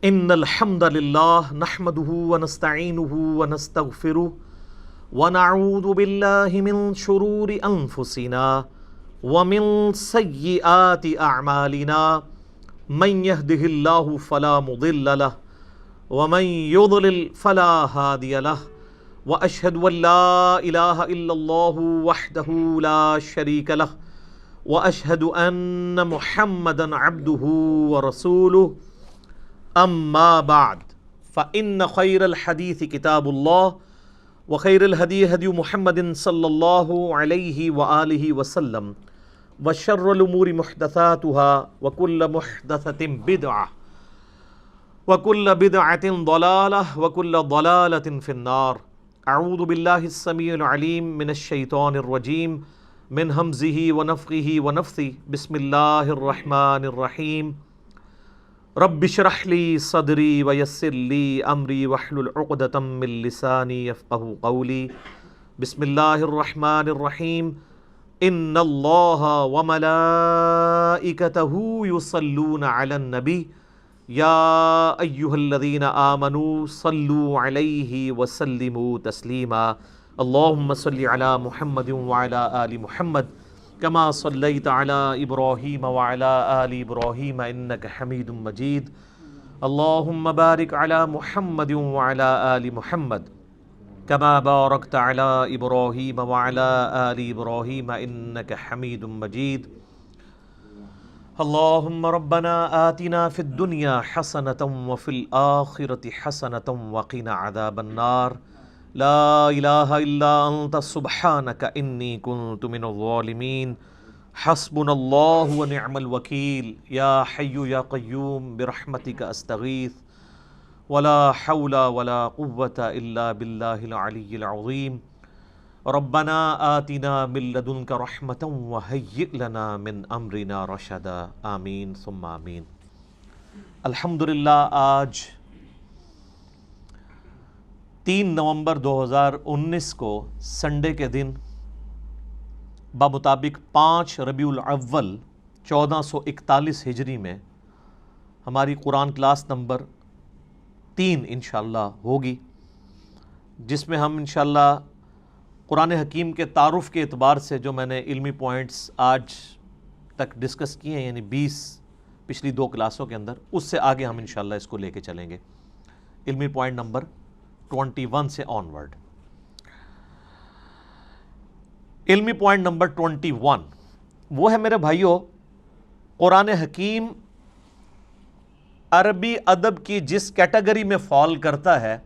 ان الحمد للہ نحمده ونستعینه ونستغفره ونعوذ باللہ من شرور انفسنا ومن سیئات اعمالنا من يهده اللہ فلا مضل له ومن يضلل فلا هادی له واشهد ان لا الہ الا اللہ وحدہ لا شریک له واشهد ان محمدا عبدہ ورسولہ اما بعد فان خیر الحدیث کتاب اللہ وخیر الہدی ہدی محمد صلی اللہ علیہ وآلہ وسلم وشر الامور محدثاتها وکل محدثۃ بدعہ وکل بدعۃ ضلالہ وکل ضلالۃ فی النار۔ اعوذ باللہ السمیع العلیم من الشیطان الرجیم من ہمزہ ونفخہ ونفثہ بسم اللہ الرحمن الرحیم۔ رب اشرح لی صدری ویسر لی امری واحلل عقدۃ من لسانی یفقہوا قولی۔ بسم اللہ الرحمن الرحیم۔ ان اللہ وملائکتہ یصلون علی النبی یا ایہا الذین آمنوا صلوا علیہ وسلموا تسلیما۔ اللہم صل علی محمد وعلی آل محمد کما صلیت علی ابراہیم وعلی آل ابراہیم انک حمید مجید۔ اللہم بارک علی محمد وعلی آل محمد کما بارکت علی ابراہیم وعلی آل ابراہیم انک حمید مجید۔ اللہم ربنا آتنا فی الدنیا حسنۃ وفی الآخرۃ حسنۃ وقنا عذاب النار۔ لا الہ الا انت سبحانک انی کنت من الظالمین۔ حسبنا اللہ ونعم الوکیل۔ یا حی یا قیوم برحمتک استغیث ولا حول ولا قوة الا باللہ العلی العظیم۔ ربنا آتنا من لدنک رحمۃ وہیئ لنا من امرنا رشدا۔ آمین ثم آمین۔ الحمدللہ آج 3 نومبر 2019 کو سنڈے کے دن بمطابق 5 ربیع الاول 1441 ہجری میں ہماری قرآن کلاس نمبر 3 انشاءاللہ ہوگی، جس میں ہم انشاءاللہ قرآن حکیم کے تعارف کے اعتبار سے جو میں نے علمی پوائنٹس آج تک ڈسکس کیے ہیں، یعنی 20 پچھلی 2 کلاسوں کے اندر، اس سے آگے ہم انشاءاللہ اس کو لے کے چلیں گے، علمی پوائنٹ نمبر 21 سے آن ورڈ۔ علمی پوائنٹ نمبر 21 وہ ہے میرے بھائیوں، قرآن حکیم عربی ادب کی جس کیٹیگری میں فال کرتا ہے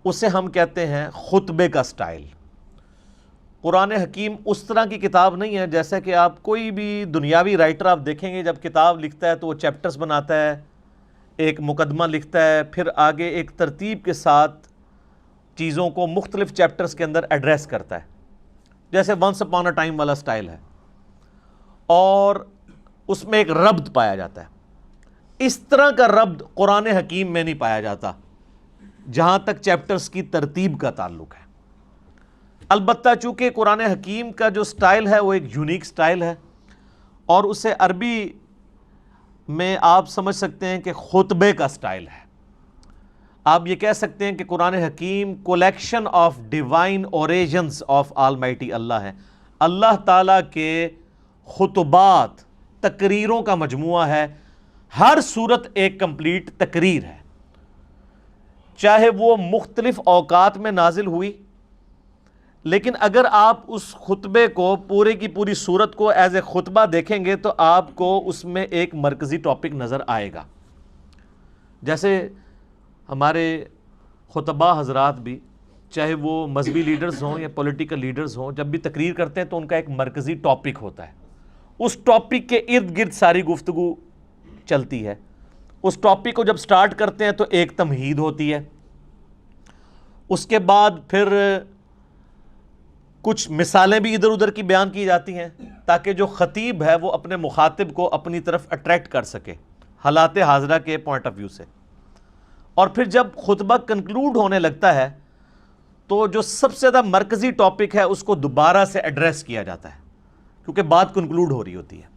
اسے ہم کہتے ہیں خطبے کا سٹائل۔ قرآن حکیم اس طرح کی کتاب نہیں ہے جیسا کہ آپ کوئی بھی دنیاوی رائٹر آپ دیکھیں گے، جب کتاب لکھتا ہے تو وہ چیپٹرز بناتا ہے، ایک مقدمہ لکھتا ہے، پھر آگے ایک ترتیب کے ساتھ چیزوں کو مختلف چیپٹرز کے اندر ایڈریس کرتا ہے، جیسے ونس اپون اے ٹائم والا سٹائل ہے، اور اس میں ایک ربط پایا جاتا ہے۔ اس طرح کا ربط قرآن حکیم میں نہیں پایا جاتا جہاں تک چیپٹرز کی ترتیب کا تعلق ہے۔ البتہ چونکہ قرآن حکیم کا جو سٹائل ہے وہ ایک یونیک سٹائل ہے، اور اسے عربی میں آپ سمجھ سکتے ہیں کہ خطبے کا سٹائل ہے۔ آپ یہ کہہ سکتے ہیں کہ قرآن حکیم collection of divine origins of almighty اللہ ہے، اللہ تعالیٰ کے خطبات، تقریروں کا مجموعہ ہے۔ ہر سورت ایک کمپلیٹ تقریر ہے، چاہے وہ مختلف اوقات میں نازل ہوئی، لیکن اگر آپ اس خطبے کو پورے کی پوری سورت کو ایز اے خطبہ دیکھیں گے تو آپ کو اس میں ایک مرکزی ٹاپک نظر آئے گا۔ جیسے ہمارے خطبہ حضرات بھی، چاہے وہ مذہبی لیڈرز ہوں یا پولیٹیکل لیڈرز ہوں، جب بھی تقریر کرتے ہیں تو ان کا ایک مرکزی ٹاپک ہوتا ہے، اس ٹاپک کے ارد گرد ساری گفتگو چلتی ہے۔ اس ٹاپک کو جب سٹارٹ کرتے ہیں تو ایک تمہید ہوتی ہے، اس کے بعد پھر کچھ مثالیں بھی ادھر ادھر کی بیان کی جاتی ہیں تاکہ جو خطیب ہے وہ اپنے مخاطب کو اپنی طرف اٹریکٹ کر سکے حالات حاضرہ کے پوائنٹ آف ویو سے۔ اور پھر جب خطبہ کنکلوڈ ہونے لگتا ہے تو جو سب سے زیادہ مرکزی ٹاپک ہے اس کو دوبارہ سے ایڈریس کیا جاتا ہے، کیونکہ بات کنکلوڈ ہو رہی ہوتی ہے۔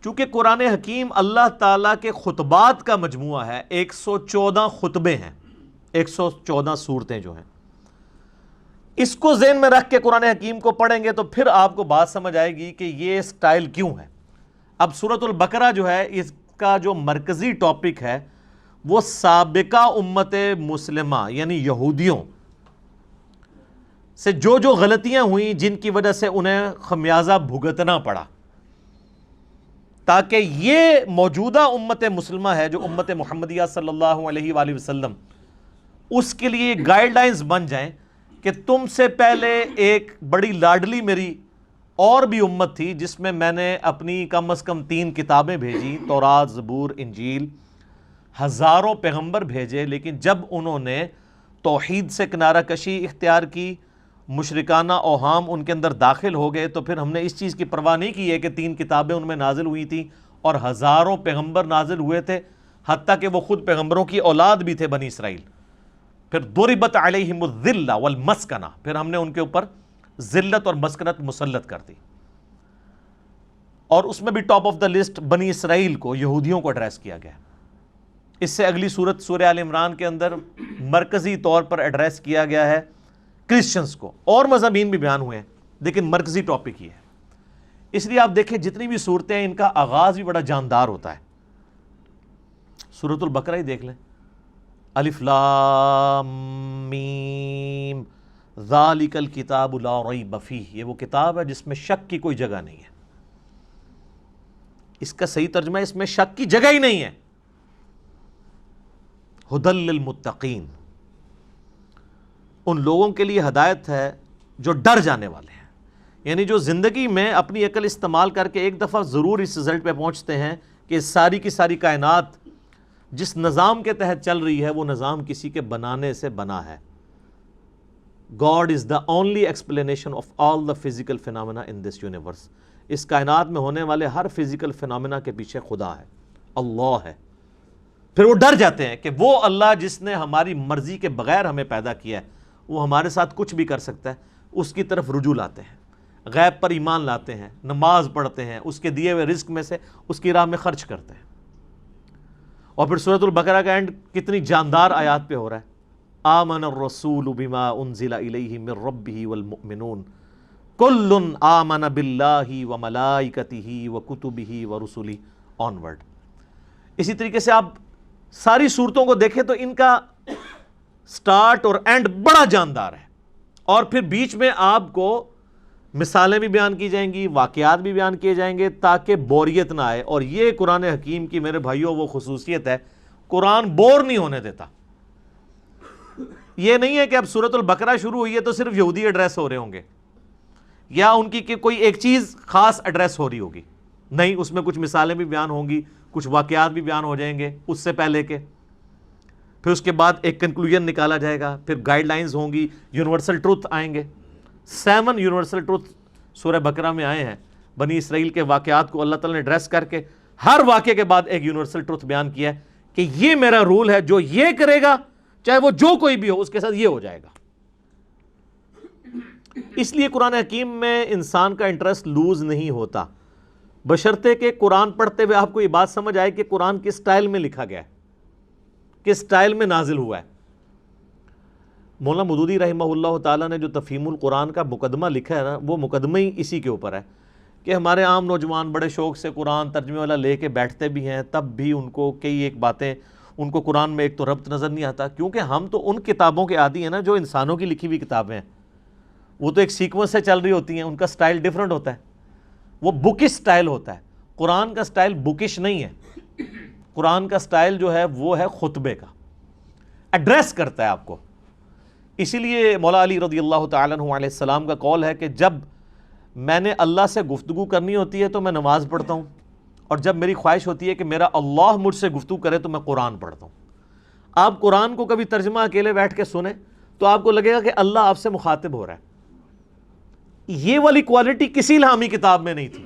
چونکہ قرآن حکیم اللہ تعالیٰ کے خطبات کا مجموعہ ہے، 114 خطبے ہیں، 114 صورتیں جو ہیں، اس کو ذہن میں رکھ کے قرآن حکیم کو پڑھیں گے تو پھر آپ کو بات سمجھ آئے گی کہ یہ سٹائل کیوں ہے۔ اب سورۃ البقرہ جو ہے، اس کا جو مرکزی ٹاپک ہے وہ سابقہ امت مسلمہ یعنی یہودیوں سے جو غلطیاں ہوئیں جن کی وجہ سے انہیں خمیازہ بھگتنا پڑا، تاکہ یہ موجودہ امت مسلمہ ہے جو امت محمدیہ صلی اللہ علیہ وآلہ وسلم، اس کے لیے گائیڈ لائنز بن جائیں کہ تم سے پہلے ایک بڑی لاڈلی میری اور بھی امت تھی جس میں میں نے اپنی کم از کم 3 کتابیں بھیجی، تورات، زبور، انجیل، ہزاروں پیغمبر بھیجے، لیکن جب انہوں نے توحید سے کنارہ کشی اختیار کی، مشرکانہ اوہام ان کے اندر داخل ہو گئے، تو پھر ہم نے اس چیز کی پرواہ نہیں کی ہے کہ 3 کتابیں ان میں نازل ہوئی تھیں اور ہزاروں پیغمبر نازل ہوئے تھے، حتیٰ کہ وہ خود پیغمبروں کی اولاد بھی تھے بنی اسرائیل۔ پھر ضربت علیہم الذلہ والمسکنہ، پھر ہم نے ان کے اوپر ذلت اور مسکنت مسلط کر دی، اور اس میں بھی ٹاپ آف دا لسٹ بنی اسرائیل کو، یہودیوں کو ایڈریس کیا گیا۔ اس سے اگلی سورت سورہ آل عمران کے اندر مرکزی طور پر ایڈریس کیا گیا ہے کرسچنز کو، اور مضامین بھی بیان ہوئے ہیں لیکن مرکزی ٹاپک یہ ہے۔ اس لیے آپ دیکھیں جتنی بھی صورتیں ہیں ان کا آغاز بھی بڑا جاندار ہوتا ہے۔ سورۃ البقرہ ہی دیکھ لیں، الف لام میم ذالک الکتاب لا ریب فیہ، یہ وہ کتاب ہے جس میں شک کی کوئی جگہ نہیں ہے۔ اس کا صحیح ترجمہ ہے اس میں شک کی جگہ ہی نہیں ہے۔ ھدی للمتقین، ان لوگوں کے لیے ہدایت ہے جو ڈر جانے والے ہیں، یعنی جو زندگی میں اپنی عقل استعمال کر کے ایک دفعہ ضرور اس رزلٹ پہ پہنچتے ہیں کہ ساری کی ساری کائنات جس نظام کے تحت چل رہی ہے وہ نظام کسی کے بنانے سے بنا ہے۔ God is the only explanation of all the physical phenomena in this universe۔ اس کائنات میں ہونے والے ہر فزیکل فینومینا کے پیچھے خدا ہے، اللہ ہے۔ پھر وہ ڈر جاتے ہیں کہ وہ اللہ جس نے ہماری مرضی کے بغیر ہمیں پیدا کیا ہے، وہ ہمارے ساتھ کچھ بھی کر سکتا ہے، اس کی طرف رجوع لاتے ہیں، غیب پر ایمان لاتے ہیں، نماز پڑھتے ہیں، اس کے دیے ہوئے رزق میں سے اس کی راہ میں خرچ کرتے ہیں۔ اور پھر سورۃ البقرہ کا اینڈ کتنی جاندار آیات پہ ہو رہا ہے، آمن الرسول بما انزل الیہ من ربہ والمؤمنون کل آمن باللہ وملائکتہ وکتبہ ورسلہ آنورڈ۔ اسی طریقے سے آپ ساری صورتوں کو دیکھیں تو ان کا سٹارٹ اور اینڈ بڑا جاندار ہے، اور پھر بیچ میں آپ کو مثالیں بھی بیان کی جائیں گی، واقعات بھی بیان کیے جائیں گے تاکہ بوریت نہ آئے۔ اور یہ قرآن حکیم کی میرے بھائیوں وہ خصوصیت ہے، قرآن بور نہیں ہونے دیتا۔ یہ نہیں ہے کہ اب سورۃ البقرہ شروع ہوئی ہے تو صرف یہودی ایڈریس ہو رہے ہوں گے یا ان کی کوئی ایک چیز خاص ایڈریس ہو رہی ہوگی، نہیں، اس میں کچھ مثالیں بھی بیان ہوں گی، کچھ واقعات بھی بیان ہو جائیں گے اس سے پہلے کے، پھر اس کے بعد ایک کنکلوژن نکالا جائے گا، پھر گائیڈ لائنز ہوں گی، یونیورسل ٹروتھ آئیں گے۔ 7 یونیورسل ٹروتھ سورہ بقرہ میں آئے ہیں، بنی اسرائیل کے واقعات کو اللہ تعالیٰ نے ایڈریس کر کے ہر واقعے کے بعد ایک یونیورسل ٹروتھ بیان کیا ہے کہ یہ میرا رول ہے، جو یہ کرے گا چاہے وہ جو کوئی بھی ہو اس کے ساتھ یہ ہو جائے گا۔ اس لیے قرآن حکیم میں انسان کا انٹرسٹ لوز نہیں ہوتا، بشرطے کہ قرآن پڑھتے ہوئے آپ کو یہ بات سمجھ آئے کہ قرآن کس سٹائل میں لکھا گیا ہے، کس سٹائل میں نازل ہوا ہے۔ مولانا مودودی رحمہ اللہ تعالیٰ نے جو تفہیم القرآن کا مقدمہ لکھا ہے نا، وہ مقدمہ ہی اسی کے اوپر ہے کہ ہمارے عام نوجوان بڑے شوق سے قرآن ترجمے والا لے کے بیٹھتے بھی ہیں، تب بھی ان کو کئی ایک باتیں، ان کو قرآن میں ایک تو ربط نظر نہیں آتا، کیونکہ ہم تو ان کتابوں کے عادی ہیں نا جو انسانوں کی لکھی ہوئی کتابیں ہیں، وہ تو ایک سیکوینس سے چل رہی ہوتی ہیں، ان کا سٹائل ڈیفرنٹ ہوتا ہے، وہ بکش سٹائل ہوتا ہے۔ قرآن کا سٹائل بکش نہیں ہے، قرآن کا سٹائل جو ہے وہ ہے خطبے کا، ایڈریس کرتا ہے آپ کو۔ اسی لیے مولا علی رضی اللہ تعالیٰ عنہ علیہ السلام کا قول ہے کہ جب میں نے اللہ سے گفتگو کرنی ہوتی ہے تو میں نماز پڑھتا ہوں، اور جب میری خواہش ہوتی ہے کہ میرا اللہ مجھ سے گفتگو کرے تو میں قرآن پڑھتا ہوں۔ آپ قرآن کو کبھی ترجمہ اکیلے بیٹھ کے سنیں تو آپ کو لگے گا کہ اللہ آپ سے مخاطب ہو رہا ہے۔ یہ والی کوالٹی کسی الہامی کتاب میں نہیں تھی،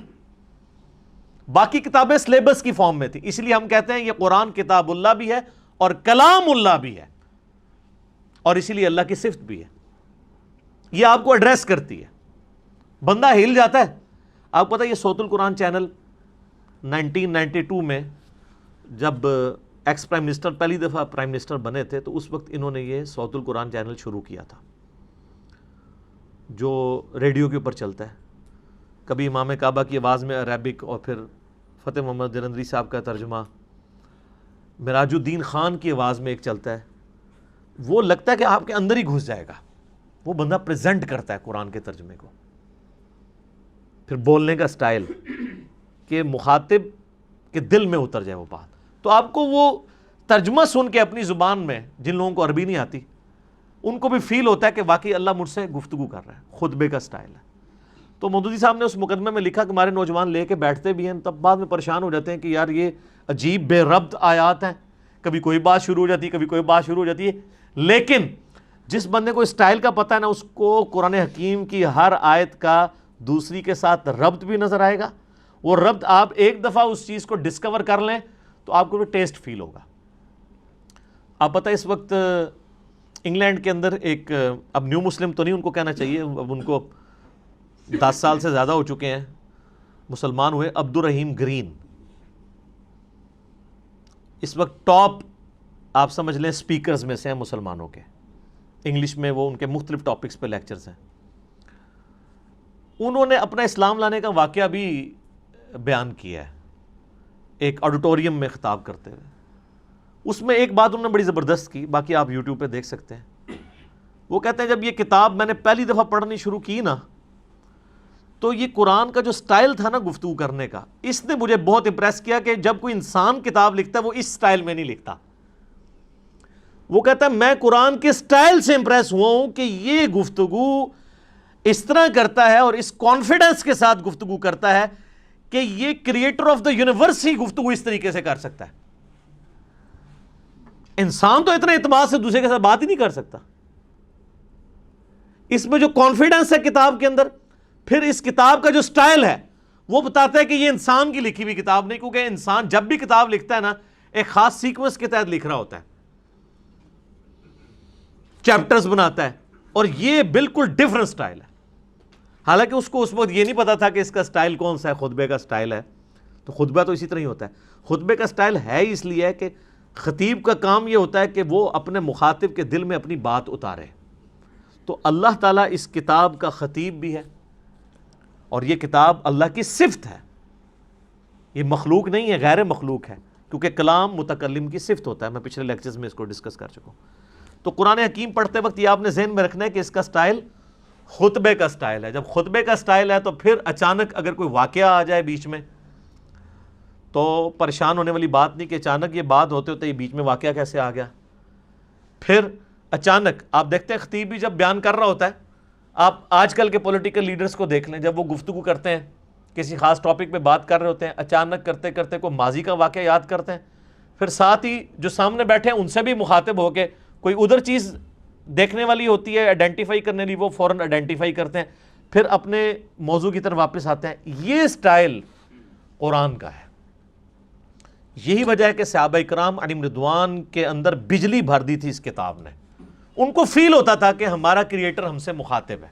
باقی کتابیں سلیبس کی فارم میں تھی، اس لیے ہم کہتے ہیں یہ قرآن کتاب اللہ بھی ہے اور کلام اللہ بھی ہے، اور اسی لیے اللہ کی صفت بھی ہے۔ یہ آپ کو ایڈریس کرتی ہے، بندہ ہل جاتا ہے۔ آپ کو پتہ ہے یہ صوت القرآن چینل 1992 میں جب ایکس پرائم منسٹر پہلی دفعہ پرائم منسٹر بنے تھے تو اس وقت انہوں نے یہ صوت القرآن چینل شروع کیا تھا جو ریڈیو کے اوپر چلتا ہے. کبھی امام کعبہ کی آواز میں عربک اور پھر فتح محمد جلندری صاحب کا ترجمہ, مراج الدین خان کی آواز میں ایک چلتا ہے. وہ لگتا ہے کہ آپ کے اندر ہی گھس جائے گا. وہ بندہ پریزنٹ کرتا ہے قرآن کے ترجمے کو. پھر بولنے کا سٹائل کہ مخاطب کے دل میں اتر جائے وہ بات. تو آپ کو وہ ترجمہ سن کے اپنی زبان میں, جن لوگوں کو عربی نہیں آتی ان کو بھی فیل ہوتا ہے کہ واقعی اللہ مجھ سے گفتگو کر رہا ہے. خطبے کا سٹائل ہے. تو مودودی صاحب نے اس مقدمے میں لکھا کہ ہمارے نوجوان لے کے بیٹھتے بھی ہیں, تب بعد میں پریشان ہو جاتے ہیں کہ یار یہ عجیب بے ربط آیات ہیں, کبھی کوئی بات شروع ہو جاتی ہے, کبھی کوئی بات شروع ہو جاتی ہے. لیکن جس بندے کو اسٹائل کا پتہ ہے نا, اس کو قرآن حکیم کی ہر آیت کا دوسری کے ساتھ ربط بھی نظر آئے گا. وہ ربط آپ ایک دفعہ اس چیز کو ڈسکور کر لیں تو آپ کو بھی ٹیسٹ فیل ہوگا. آپ پتہ اس وقت انگلینڈ کے اندر ایک, اب نیو مسلم تو نہیں ان کو کہنا چاہیے, اب ان کو 10 سال سے زیادہ ہو چکے ہیں, مسلمان ہوئے, عبد الرحیم گرین. اس وقت ٹاپ آپ سمجھ لیں سپیکرز میں سے ہیں مسلمانوں کے. انگلش میں وہ ان کے مختلف ٹاپکس پہ لیکچرز ہیں. انہوں نے اپنا اسلام لانے کا واقعہ بھی بیان کیا ہے ایک آڈیٹوریم میں خطاب کرتے ہوئے. اس میں ایک بات انہوں نے بڑی زبردست کی, باقی آپ یوٹیوب پہ دیکھ سکتے ہیں. وہ کہتے ہیں جب یہ کتاب میں نے پہلی دفعہ پڑھنی شروع کی نا, تو یہ قرآن کا جو سٹائل تھا نا گفتگو کرنے کا, اس نے مجھے بہت امپریس کیا کہ جب کوئی انسان کتاب لکھتا ہے وہ اس سٹائل میں نہیں لکھتا. وہ کہتا ہے میں قرآن کے سٹائل سے امپریس ہوا ہوں کہ یہ گفتگو اس طرح کرتا ہے اور اس کانفیڈنس کے ساتھ گفتگو کرتا ہے کہ یہ کریٹر آف دا یونیورس ہی گفتگو اس طریقے سے کر سکتا ہے. انسان تو اتنے اعتماد سے دوسرے کے ساتھ بات ہی نہیں کر سکتا. اس میں جو کانفیڈنس ہے کتاب کے اندر, پھر اس کتاب کا جو سٹائل ہے وہ بتاتا ہے کہ یہ انسان کی لکھی ہوئی کتاب نہیں, کیونکہ انسان جب بھی کتاب لکھتا ہے نا ایک خاص سیکوینس کے تحت لکھ رہا ہوتا ہے, چیپٹرز بناتا ہے, اور یہ بالکل ڈیفرنٹ سٹائل ہے. حالانکہ اس کو اس وقت یہ نہیں پتا تھا کہ اس کا سٹائل کون سا ہے, خطبے کا سٹائل ہے. تو خطبہ تو اسی طرح ہی ہوتا ہے. خطبے کا سٹائل ہے اس لیے ہے کہ خطیب کا کام یہ ہوتا ہے کہ وہ اپنے مخاطب کے دل میں اپنی بات اتارے. تو اللہ تعالیٰ اس کتاب کا خطیب بھی ہے, اور یہ کتاب اللہ کی صفت ہے. یہ مخلوق نہیں ہے, غیر مخلوق ہے, کیونکہ کلام متکلم کی صفت ہوتا ہے. میں پچھلے لیکچرز میں اس کو ڈسکس کر چکا ہوں. تو قرآن حکیم پڑھتے وقت یہ آپ نے ذہن میں رکھنا ہے کہ اس کا سٹائل خطبے کا سٹائل ہے. جب خطبے کا سٹائل ہے تو پھر اچانک اگر کوئی واقعہ آ جائے بیچ میں تو پریشان ہونے والی بات نہیں کہ اچانک یہ بات ہوتے ہوتے یہ بیچ میں واقعہ کیسے آ گیا. پھر اچانک آپ دیکھتے ہیں خطیب بھی جب بیان کر رہا ہوتا ہے, آپ آج کل کے پولیٹیکل لیڈرز کو دیکھ لیں, جب وہ گفتگو کرتے ہیں کسی خاص ٹاپک پہ بات کر رہے ہوتے ہیں, اچانک کرتے کرتے کوئی ماضی کا واقعہ یاد کرتے ہیں, پھر ساتھ ہی جو سامنے بیٹھے ہیں ان سے بھی مخاطب ہو کے کوئی ادھر چیز دیکھنے والی ہوتی ہے آئیڈینٹیفائی کرنے لی, وہ فوراً آئیڈینٹیفائی کرتے ہیں, پھر اپنے موضوع کی طرف واپس آتے ہیں. یہ سٹائل قرآن کا ہے. یہی وجہ ہے کہ صحابہ کرام علیہم رضوان کے اندر بجلی بھر دی تھی اس کتاب نے. ان کو فیل ہوتا تھا کہ ہمارا کریٹر ہم سے مخاطب ہے,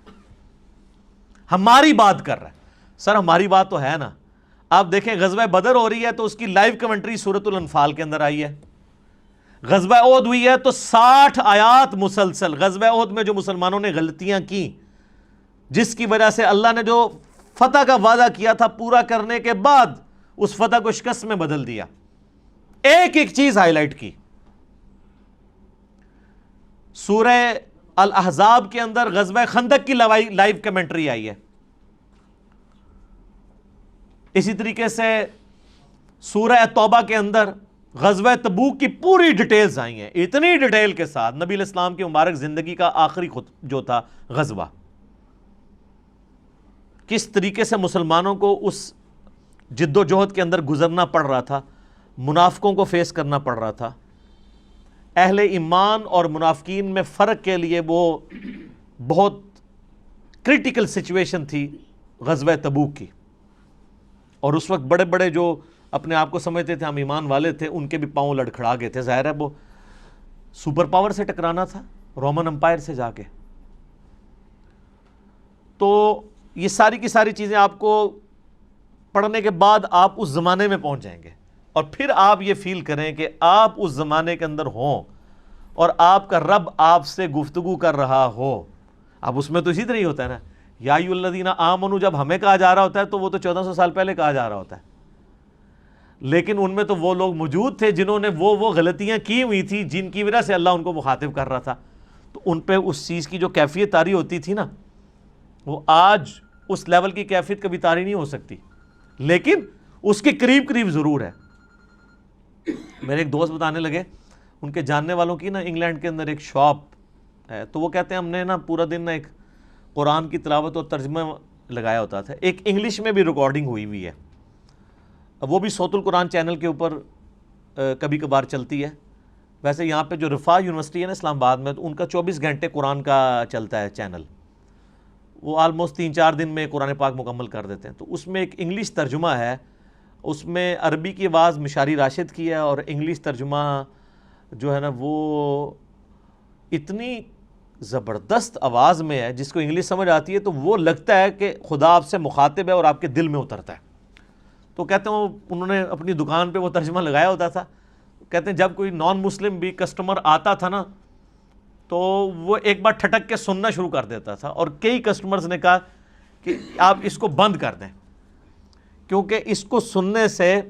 ہماری بات کر رہا ہے. سر ہماری بات تو ہے نا. آپ دیکھیں غزوہ بدر ہو رہی ہے تو اس کی لائیو کمنٹری سورۃ الانفال کے اندر آئی ہے. غزوہ احد ہوئی ہے تو 60 آیات مسلسل. غزوہ احد میں جو مسلمانوں نے غلطیاں کی, جس کی وجہ سے اللہ نے جو فتح کا وعدہ کیا تھا پورا کرنے کے بعد اس فتح کو شکست میں بدل دیا, ایک ایک چیز ہائی لائٹ کی. سورہ الاحزاب کے اندر غزوہ خندق کی لائیو کمنٹری آئی ہے. اسی طریقے سے سورہ توبہ کے اندر غزوہ تبوک کی پوری ڈیٹیلز آئی ہیں, اتنی ڈیٹیل کے ساتھ. نبی علیہ السلام کی مبارک زندگی کا آخری جو تھا غزوہ, کس طریقے سے مسلمانوں کو اس جد و جہد کے اندر گزرنا پڑ رہا تھا, منافقوں کو فیس کرنا پڑ رہا تھا. اہل ایمان اور منافقین میں فرق کے لیے وہ بہت کرٹیکل سچویشن تھی غزوہ تبوک کی. اور اس وقت بڑے بڑے جو اپنے آپ کو سمجھتے تھے ہم ایمان والے تھے, ان کے بھی پاؤں لڑکھڑا گئے تھے. ظاہر ہے وہ سپر پاور سے ٹکرانا تھا, رومن امپائر سے جا کے. تو یہ ساری کی ساری چیزیں آپ کو پڑھنے کے بعد آپ اس زمانے میں پہنچ جائیں گے، اور پھر آپ یہ فیل کریں کہ آپ اس زمانے کے اندر ہوں اور آپ کا رب آپ سے گفتگو کر رہا ہو۔ اب اس میں تو اسی طرح ہی ہوتا ہے نا، یا ایھا الذین آمنوا جب ہمیں کہا جا رہا ہوتا ہے تو وہ تو 1400 سال پہلے کہا جا رہا ہوتا ہے، لیکن ان میں تو وہ لوگ موجود تھے جنہوں نے وہ غلطیاں کی ہوئی تھی جن کی وجہ سے اللہ ان کو مخاطب کر رہا تھا، تو ان پہ اس چیز کی جو کیفیت طاری ہوتی تھی نا، وہ آج اس لیول کی کیفیت کبھی طاری نہیں ہو سکتی، لیکن اس کے قریب قریب ضرور ہے۔ میرے ایک دوست بتانے لگے، ان کے جاننے والوں کی نا انگلینڈ کے اندر ایک شاپ ہے، تو وہ کہتے ہیں ہم نے نا پورا دن نا ایک قرآن کی تلاوت اور ترجمہ لگایا ہوتا تھا، ایک انگلش میں بھی ریکارڈنگ ہوئی ہوئی ہے، وہ بھی صوت القرآن چینل کے اوپر کبھی کبھار چلتی ہے۔ ویسے یہاں پہ جو رفاع یونیورسٹی ہے نا اسلام آباد میں، تو ان کا 24 گھنٹے قرآن کا چلتا ہے چینل، وہ آلموسٹ 3-4 دن میں قرآن پاک مکمل کر دیتے ہیں۔ تو اس میں ایک انگلش ترجمہ ہے، اس میں عربی کی آواز مشاری راشد کی ہے، اور انگلش ترجمہ جو ہے نا وہ اتنی زبردست آواز میں ہے، جس کو انگلش سمجھ آتی ہے تو وہ لگتا ہے کہ خدا آپ سے مخاطب ہے اور آپ کے دل میں اترتا ہے۔ تو کہتے ہیں انہوں نے اپنی دکان پہ وہ ترجمہ لگایا ہوتا تھا، کہتے ہیں جب کوئی نان مسلم بھی کسٹمر آتا تھا نا تو وہ ایک بار ٹھٹک کے سننا شروع کر دیتا تھا، اور کئی کسٹمرز نے کہا کہ آپ اس کو بند کر دیں، کیونکہ اس کو سننے سے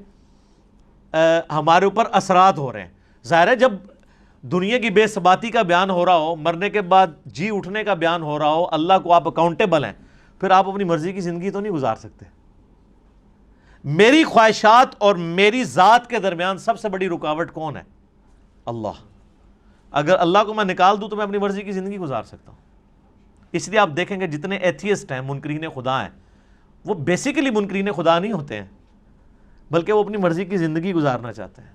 ہمارے اوپر اثرات ہو رہے ہیں۔ ظاہر ہے جب دنیا کی بے ثباتی کا بیان ہو رہا ہو، مرنے کے بعد جی اٹھنے کا بیان ہو رہا ہو، اللہ کو آپ اکاؤنٹیبل ہیں، پھر آپ اپنی مرضی کی زندگی تو نہیں گزار سکتے۔ میری خواہشات اور میری ذات کے درمیان سب سے بڑی رکاوٹ کون ہے؟ اللہ۔ اگر اللہ کو میں نکال دوں تو میں اپنی مرضی کی زندگی گزار سکتا ہوں۔ اس لیے آپ دیکھیں گے جتنے ایتھیسٹ ہیں، منکرین خدا ہیں، وہ بیسیکلی منکرین خدا نہیں ہوتے ہیں، بلکہ وہ اپنی مرضی کی زندگی گزارنا چاہتے ہیں۔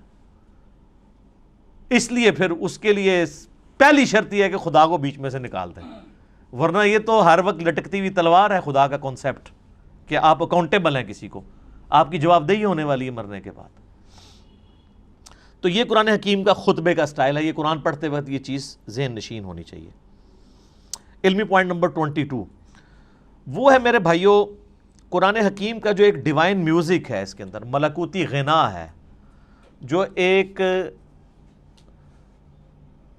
اس لیے پھر اس کے لیے پہلی شرط یہ ہے کہ خدا کو بیچ میں سے نکال دیں، ورنہ یہ تو ہر وقت لٹکتی ہوئی تلوار ہے خدا کا کانسیپٹ، کہ آپ اکاؤنٹیبل ہیں کسی کو، آپ کی جواب دہی ہونے والی ہے مرنے کے بعد۔ تو یہ قرآن حکیم کا خطبے کا سٹائل ہے، یہ قرآن پڑھتے وقت یہ چیز ذہن نشین ہونی چاہیے۔ علمی پوائنٹ نمبر 22 وہ ہے میرے بھائیوں، قرآن حکیم کا جو ایک ڈیوائن میوزک ہے، اس کے اندر ملکوتی غنا ہے، جو ایک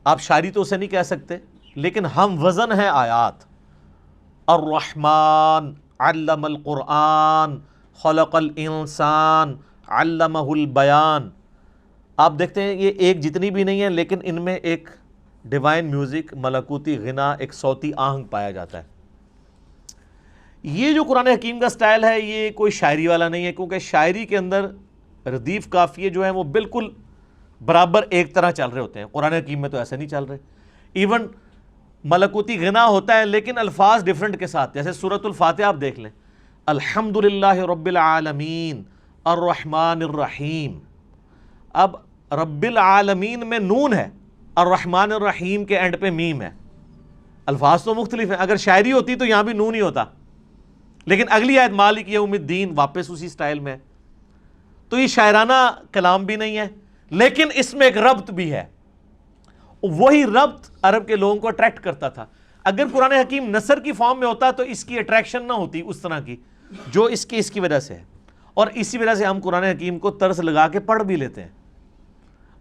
آپ شاعری تو اسے نہیں کہہ سکتے، لیکن ہم وزن ہے آیات۔ الرحمن علم القرآن خلق الانسان علمہ البیان۔ آپ دیکھتے ہیں یہ ایک جتنی بھی نہیں ہے، لیکن ان میں ایک ڈیوائن میوزک، ملکوتی غنا، ایک صوتی آہنگ پایا جاتا ہے۔ یہ جو قرآن حکیم کا سٹائل ہے یہ کوئی شاعری والا نہیں ہے، کیونکہ شاعری کے اندر ردیف قافیے جو ہیں وہ بالکل برابر ایک طرح چل رہے ہوتے ہیں، قرآن حکیم میں تو ایسے نہیں چل رہے۔ ایون ملکوتی غنا ہوتا ہے لیکن الفاظ ڈیفرنٹ کے ساتھ، جیسے سورۃ الفاتحہ آپ دیکھ لیں، الحمدللہ رب العالمین الرحمن الرحیم۔ اب رب العالمین میں نون ہے، الرحمن الرحیم کے اینڈ پہ میم ہے، الفاظ تو مختلف ہیں۔ اگر شاعری ہوتی تو یہاں بھی نون ہی ہوتا، لیکن اگلی آیت مالک یوم الدین واپس اسی سٹائل میں۔ تو یہ شاعرانہ کلام بھی نہیں ہے، لیکن اس میں ایک ربط بھی ہے، وہی ربط عرب کے لوگوں کو اٹریکٹ کرتا تھا۔ اگر قرآن حکیم نثر کی فارم میں ہوتا تو اس کی اٹریکشن نہ ہوتی اس طرح کی جو اس کی وجہ سے ہے، اور اسی وجہ سے ہم قرآن حکیم کو طرز لگا کے پڑھ بھی لیتے ہیں،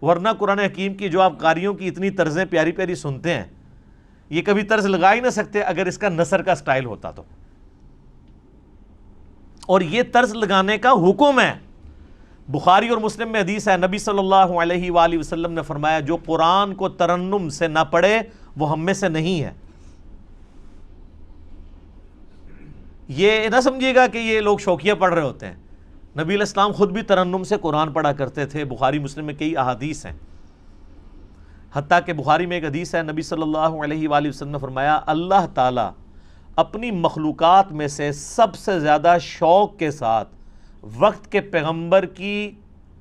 ورنہ قرآن حکیم کی جو آپ قاریوں کی اتنی طرزیں پیاری پیاری سنتے ہیں، یہ کبھی طرز لگا ہی نہ سکتے اگر اس کا نثر کا سٹائل ہوتا تو۔ اور یہ طرز لگانے کا حکم ہے، بخاری اور مسلم میں حدیث ہے، نبی صلی اللہ علیہ وآلہ وسلم نے فرمایا جو قرآن کو ترنم سے نہ پڑھے وہ ہم میں سے نہیں ہے۔ یہ نہ سمجھیے گا کہ یہ لوگ شوقیہ پڑھ رہے ہوتے ہیں، نبی علیہ السلام خود بھی ترنم سے قرآن پڑھا کرتے تھے۔ بخاری مسلم میں کئی احادیث ہیں، حتیٰ کہ بخاری میں ایک حدیث ہے، نبی صلی اللہ علیہ وآلہ وسلم نے فرمایا اللہ تعالیٰ اپنی مخلوقات میں سے سب سے زیادہ شوق کے ساتھ وقت کے پیغمبر کی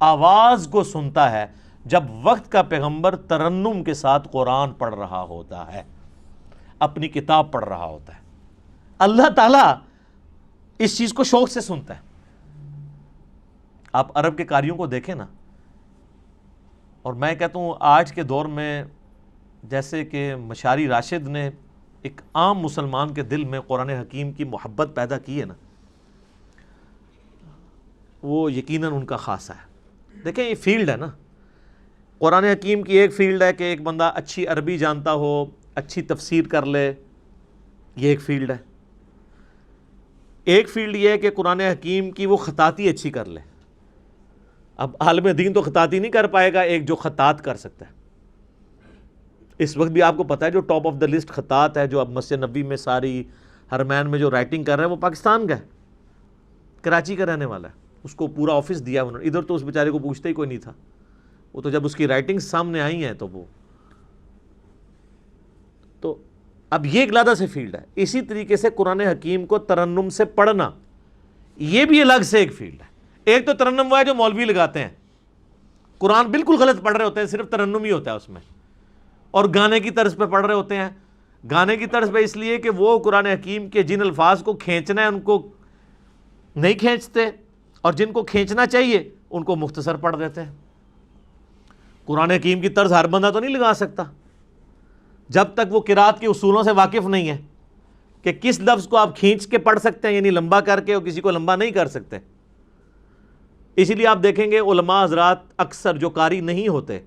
آواز کو سنتا ہے جب وقت کا پیغمبر ترنم کے ساتھ قرآن پڑھ رہا ہوتا ہے، اپنی کتاب پڑھ رہا ہوتا ہے۔ اللہ تعالیٰ اس چیز کو شوق سے سنتا ہے۔ آپ عرب کے قاریوں کو دیکھیں نا، اور میں کہتا ہوں آج کے دور میں جیسے کہ مشاری راشد نے ایک عام مسلمان کے دل میں قرآن حکیم کی محبت پیدا کی ہے نا، وہ یقیناً ان کا خاصہ ہے۔ دیکھیں یہ فیلڈ ہے نا، قرآن حکیم کی ایک فیلڈ ہے کہ ایک بندہ اچھی عربی جانتا ہو، اچھی تفسیر کر لے، یہ ایک فیلڈ ہے۔ ایک فیلڈ یہ ہے کہ قرآن حکیم کی وہ خطاطی اچھی کر لے۔ اب عالم دین تو خطاطی نہیں کر پائے گا، ایک جو خطاط کر سکتا ہے۔ اس وقت بھی آپ کو پتہ ہے جو ٹاپ آف دا لسٹ خطاط ہے جو اب مسجد نبوی میں ساری حرمین میں جو رائٹنگ کر رہا ہے وہ پاکستان کا ہے، کراچی کا رہنے والا ہے۔ اس کو پورا آفس دیا انہوں نے، ادھر تو اس بیچارے کو پوچھتا ہی کوئی نہیں تھا، وہ تو جب اس کی رائٹنگ سامنے آئی ہیں تو اب یہ ایک علیحدہ سے فیلڈ ہے۔ اسی طریقے سے قرآن حکیم کو ترنم سے پڑھنا یہ بھی الگ سے ایک فیلڈ ہے۔ ایک تو ترنم وہ ہے جو مولوی لگاتے ہیں، قرآن بالکل غلط پڑھ رہے ہوتے ہیں، صرف ترنم ہی ہوتا ہے اس میں، اور گانے کی طرز پہ پڑھ رہے ہوتے ہیں۔ گانے کی طرز پہ اس لیے کہ وہ قرآن حکیم کے جن الفاظ کو کھینچنا ہے ان کو نہیں کھینچتے، اور جن کو کھینچنا چاہیے ان کو مختصر پڑھ دیتے ہیں۔ قرآن حکیم کی طرز ہر بندہ تو نہیں لگا سکتا جب تک وہ قرات کے اصولوں سے واقف نہیں ہے کہ کس لفظ کو آپ کھینچ کے پڑھ سکتے ہیں، یعنی لمبا کر کے، اور کسی کو لمبا نہیں کر سکتے۔ اسی لیے آپ دیکھیں گے علماء حضرات اکثر جو قاری نہیں ہوتے،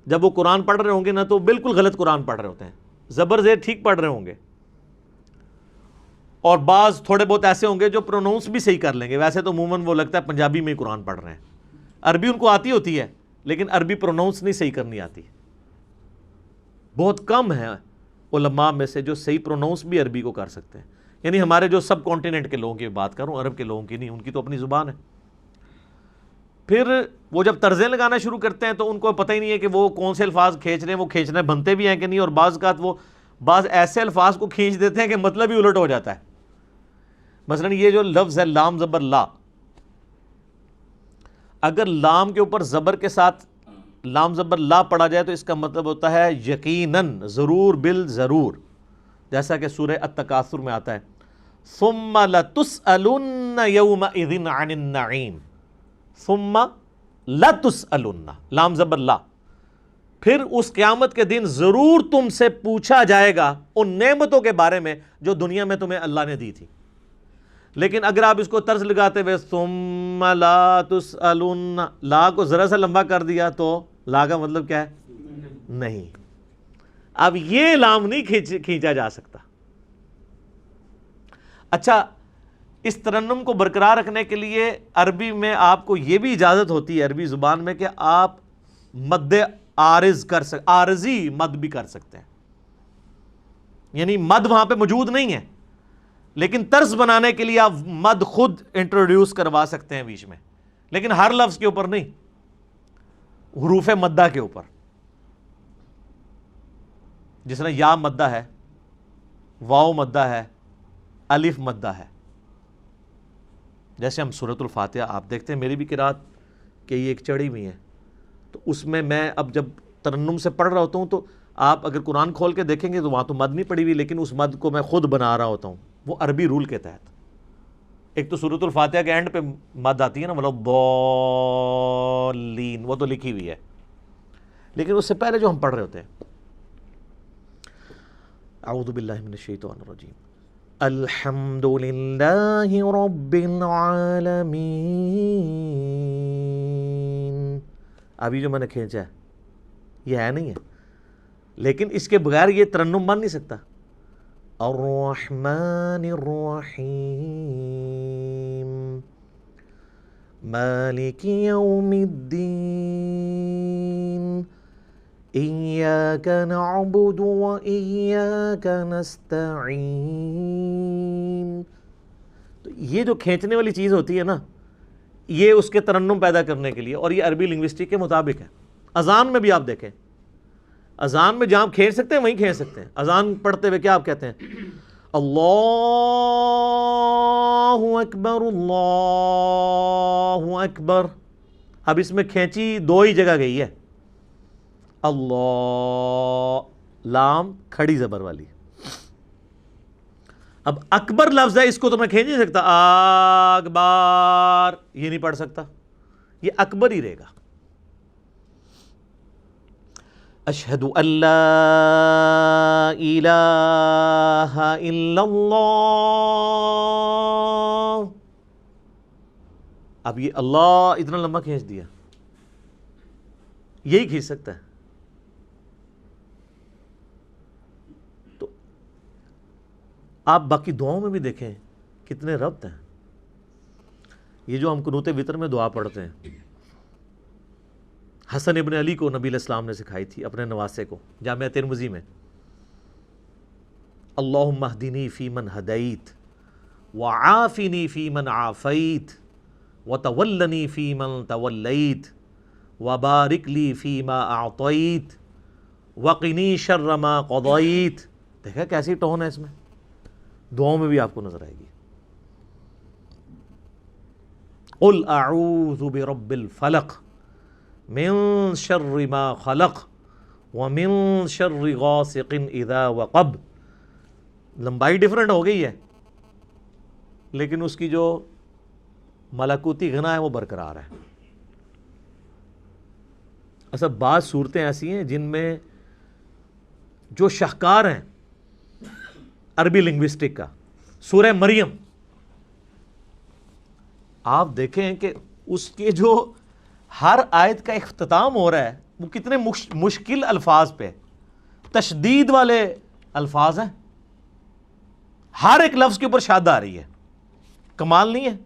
جب وہ قرآن پڑھ رہے ہوں گے نا تو بالکل غلط قرآن پڑھ رہے ہوتے ہیں، زبر زیر ٹھیک پڑھ رہے ہوں گے، اور بعض تھوڑے بہت ایسے ہوں گے جو پروناؤنس بھی صحیح کر لیں گے۔ ویسے تو عموماً وہ لگتا ہے پنجابی میں ہی قرآن پڑھ رہے ہیں، عربی ان کو آتی ہوتی ہے لیکن عربی پروناؤنس نہیں صحیح کرنی آتی۔ بہت کم ہیں علماء میں سے جو صحیح پروناؤنس بھی عربی کو کر سکتے ہیں، یعنی ہمارے جو سب کانٹیننٹ کے لوگوں کی بات کروں، عرب کے لوگوں کی نہیں، ان کی تو اپنی زبان ہے۔ پھر وہ جب طرزیں لگانا شروع کرتے ہیں تو ان کو پتہ ہی نہیں ہے کہ وہ کون سے الفاظ کھینچ رہے ہیں، وہ کھینچنے بنتے بھی ہیں کہ نہیں، اور بعض اوقات وہ بعض ایسے الفاظ کو کھینچ دیتے ہیں کہ مطلب ہی الٹ ہو جاتا ہے۔ مثلا یہ جو لفظ ہے لام زبر لا، اگر لام کے اوپر زبر کے ساتھ لام زبر لا پڑھا جائے تو اس کا مطلب ہوتا ہے یقیناً، ضرور، بالضرور، جیسا کہ سورہ التکاثر میں آتا ہے ثم لتسألن یومئذ عن النعیم، ثم لتسألن، لام زبر لا، پھر اس قیامت کے دن ضرور تم سے پوچھا جائے گا ان نعمتوں کے بارے میں جو دنیا میں تمہیں اللہ نے دی تھی۔ لیکن اگر آپ اس کو طرز لگاتے ہوئے ثم لا تسألن، لا کو ذرا سا لمبا کر دیا تو لا کا مطلب کیا ہے؟ نہیں۔ اب یہ لام نہیں کھینچا جا سکتا۔ اچھا، اس ترنم کو برقرار رکھنے کے لیے عربی میں آپ کو یہ بھی اجازت ہوتی ہے عربی زبان میں کہ آپ مد عارض کر سکتے، عارضی مد بھی کر سکتے ہیں، یعنی مد وہاں پہ موجود نہیں ہے لیکن طرز بنانے کے لیے آپ مد خود انٹروڈیوس کروا سکتے ہیں بیچ میں، لیکن ہر لفظ کے اوپر نہیں، حروف مدہ کے اوپر، جس طرح یا مدہ ہے، واو مدہ ہے، الف مدہ ہے۔ جیسے ہم سورۃ الفاتحہ آپ دیکھتے ہیں، میری بھی قرات کہ یہ ایک چڑھی ہوئی ہے، تو اس میں اب جب ترنم سے پڑھ رہا ہوتا ہوں تو آپ اگر قرآن کھول کے دیکھیں گے تو وہاں تو مد نہیں پڑی ہوئی، لیکن اس مد کو میں خود بنا رہا ہوتا ہوں، وہ عربی رول کے تحت۔ ایک تو سورۃ الفاتحہ کے اینڈ پہ مد آتی ہے نا، وَلَا الضَّالِّينَ، وہ تو لکھی ہوئی ہے، لیکن اس سے پہلے جو ہم پڑھ رہے ہوتے ہیں، اعوذ باللہ من الشیطان الرجیم، الحمد للہ رب العالمین، ابھی جو میں نے کھینچا ہے یہ ہے نہیں ہے، لیکن اس کے بغیر یہ ترنم بن نہیں سکتا۔ الرحمن الرحیم مالک یوم الدین ایاک نعبد و ایاک نستعین۔ تو یہ جو کھینچنے والی چیز ہوتی ہے نا، یہ اس کے ترنم پیدا کرنے کے لیے، اور یہ عربی لنگوسٹک کے مطابق ہے۔ اذان میں بھی آپ دیکھیں، اذان میں جہاں کھینچ سکتے ہیں وہیں کھینچ سکتے ہیں۔ اذان پڑھتے ہوئے کیا آپ کہتے ہیں؟ اللہ اکبر، اللہ اکبر۔ اب اس میں کھینچی دو ہی جگہ گئی ہے، اللہ، لام کھڑی زبر والی۔ اب اکبر لفظ ہے، اس کو تو میں کھینچ نہیں سکتا، اکبر یہ نہیں پڑھ سکتا، یہ اکبر ہی رہے گا۔ اشہد ان لا الہ الا اللہ، اب یہ اللہ اتنا لمبا کھینچ دیا، یہی کھینچ سکتا ہے. تو آپ باقی دعاؤں میں بھی دیکھیں کتنے ربط ہیں. یہ جو ہم قنوت وتر میں دعا پڑھتے ہیں، حسن ابن علی کو نبی علیہ السلام نے سکھائی تھی اپنے نواسے کو جامعہ ترمذی میں. اللہم اہدنی فی من ہدیت وعافنی فی من عافیت وتولنی فی من تولیت وبارک لی فی ما اعطیت وقنی شر ما قضیت. دیکھا کیسی ٹون ہے اس میں، دعاؤں میں بھی آپ کو نظر آئے گی. قل اعوذ برب الفلق من شر ما خلق ومن شر غاسق اذا وقب. لمبائی ڈیفرنٹ ہو گئی ہے لیکن اس کی جو ملکوتی غنا ہے وہ برقرار ہے. اصل بعض صورتیں ایسی ہیں جن میں جو شاہکار ہیں عربی لنگوسٹک کا، سورہ مریم آپ دیکھیں کہ اس کے جو ہر آیت کا اختتام ہو رہا ہے وہ کتنے مشکل الفاظ پہ، تشدید والے الفاظ ہیں، ہر ایک لفظ کے اوپر شاد آ رہی ہے. کمال نہیں ہے؟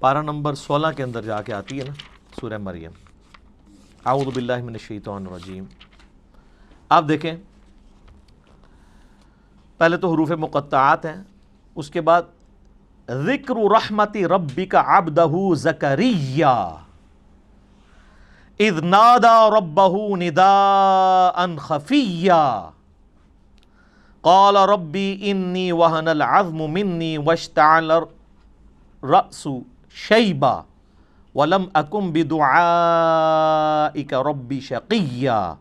پارہ نمبر 16 کے اندر جا کے آتی ہے نا سورہ مریم. اعوذ باللہ من الشیطان الرجیم. آپ دیکھیں پہلے تو حروف مقطعات ہیں، اس کے بعد ذکر رحمت ربک عبدہ زکریا اذ نادى ربه نداء خفيا قال ربي إني وهن العظم مني واشتعل الرأس شيبا ولم أكن بدعائك ربي شقيا.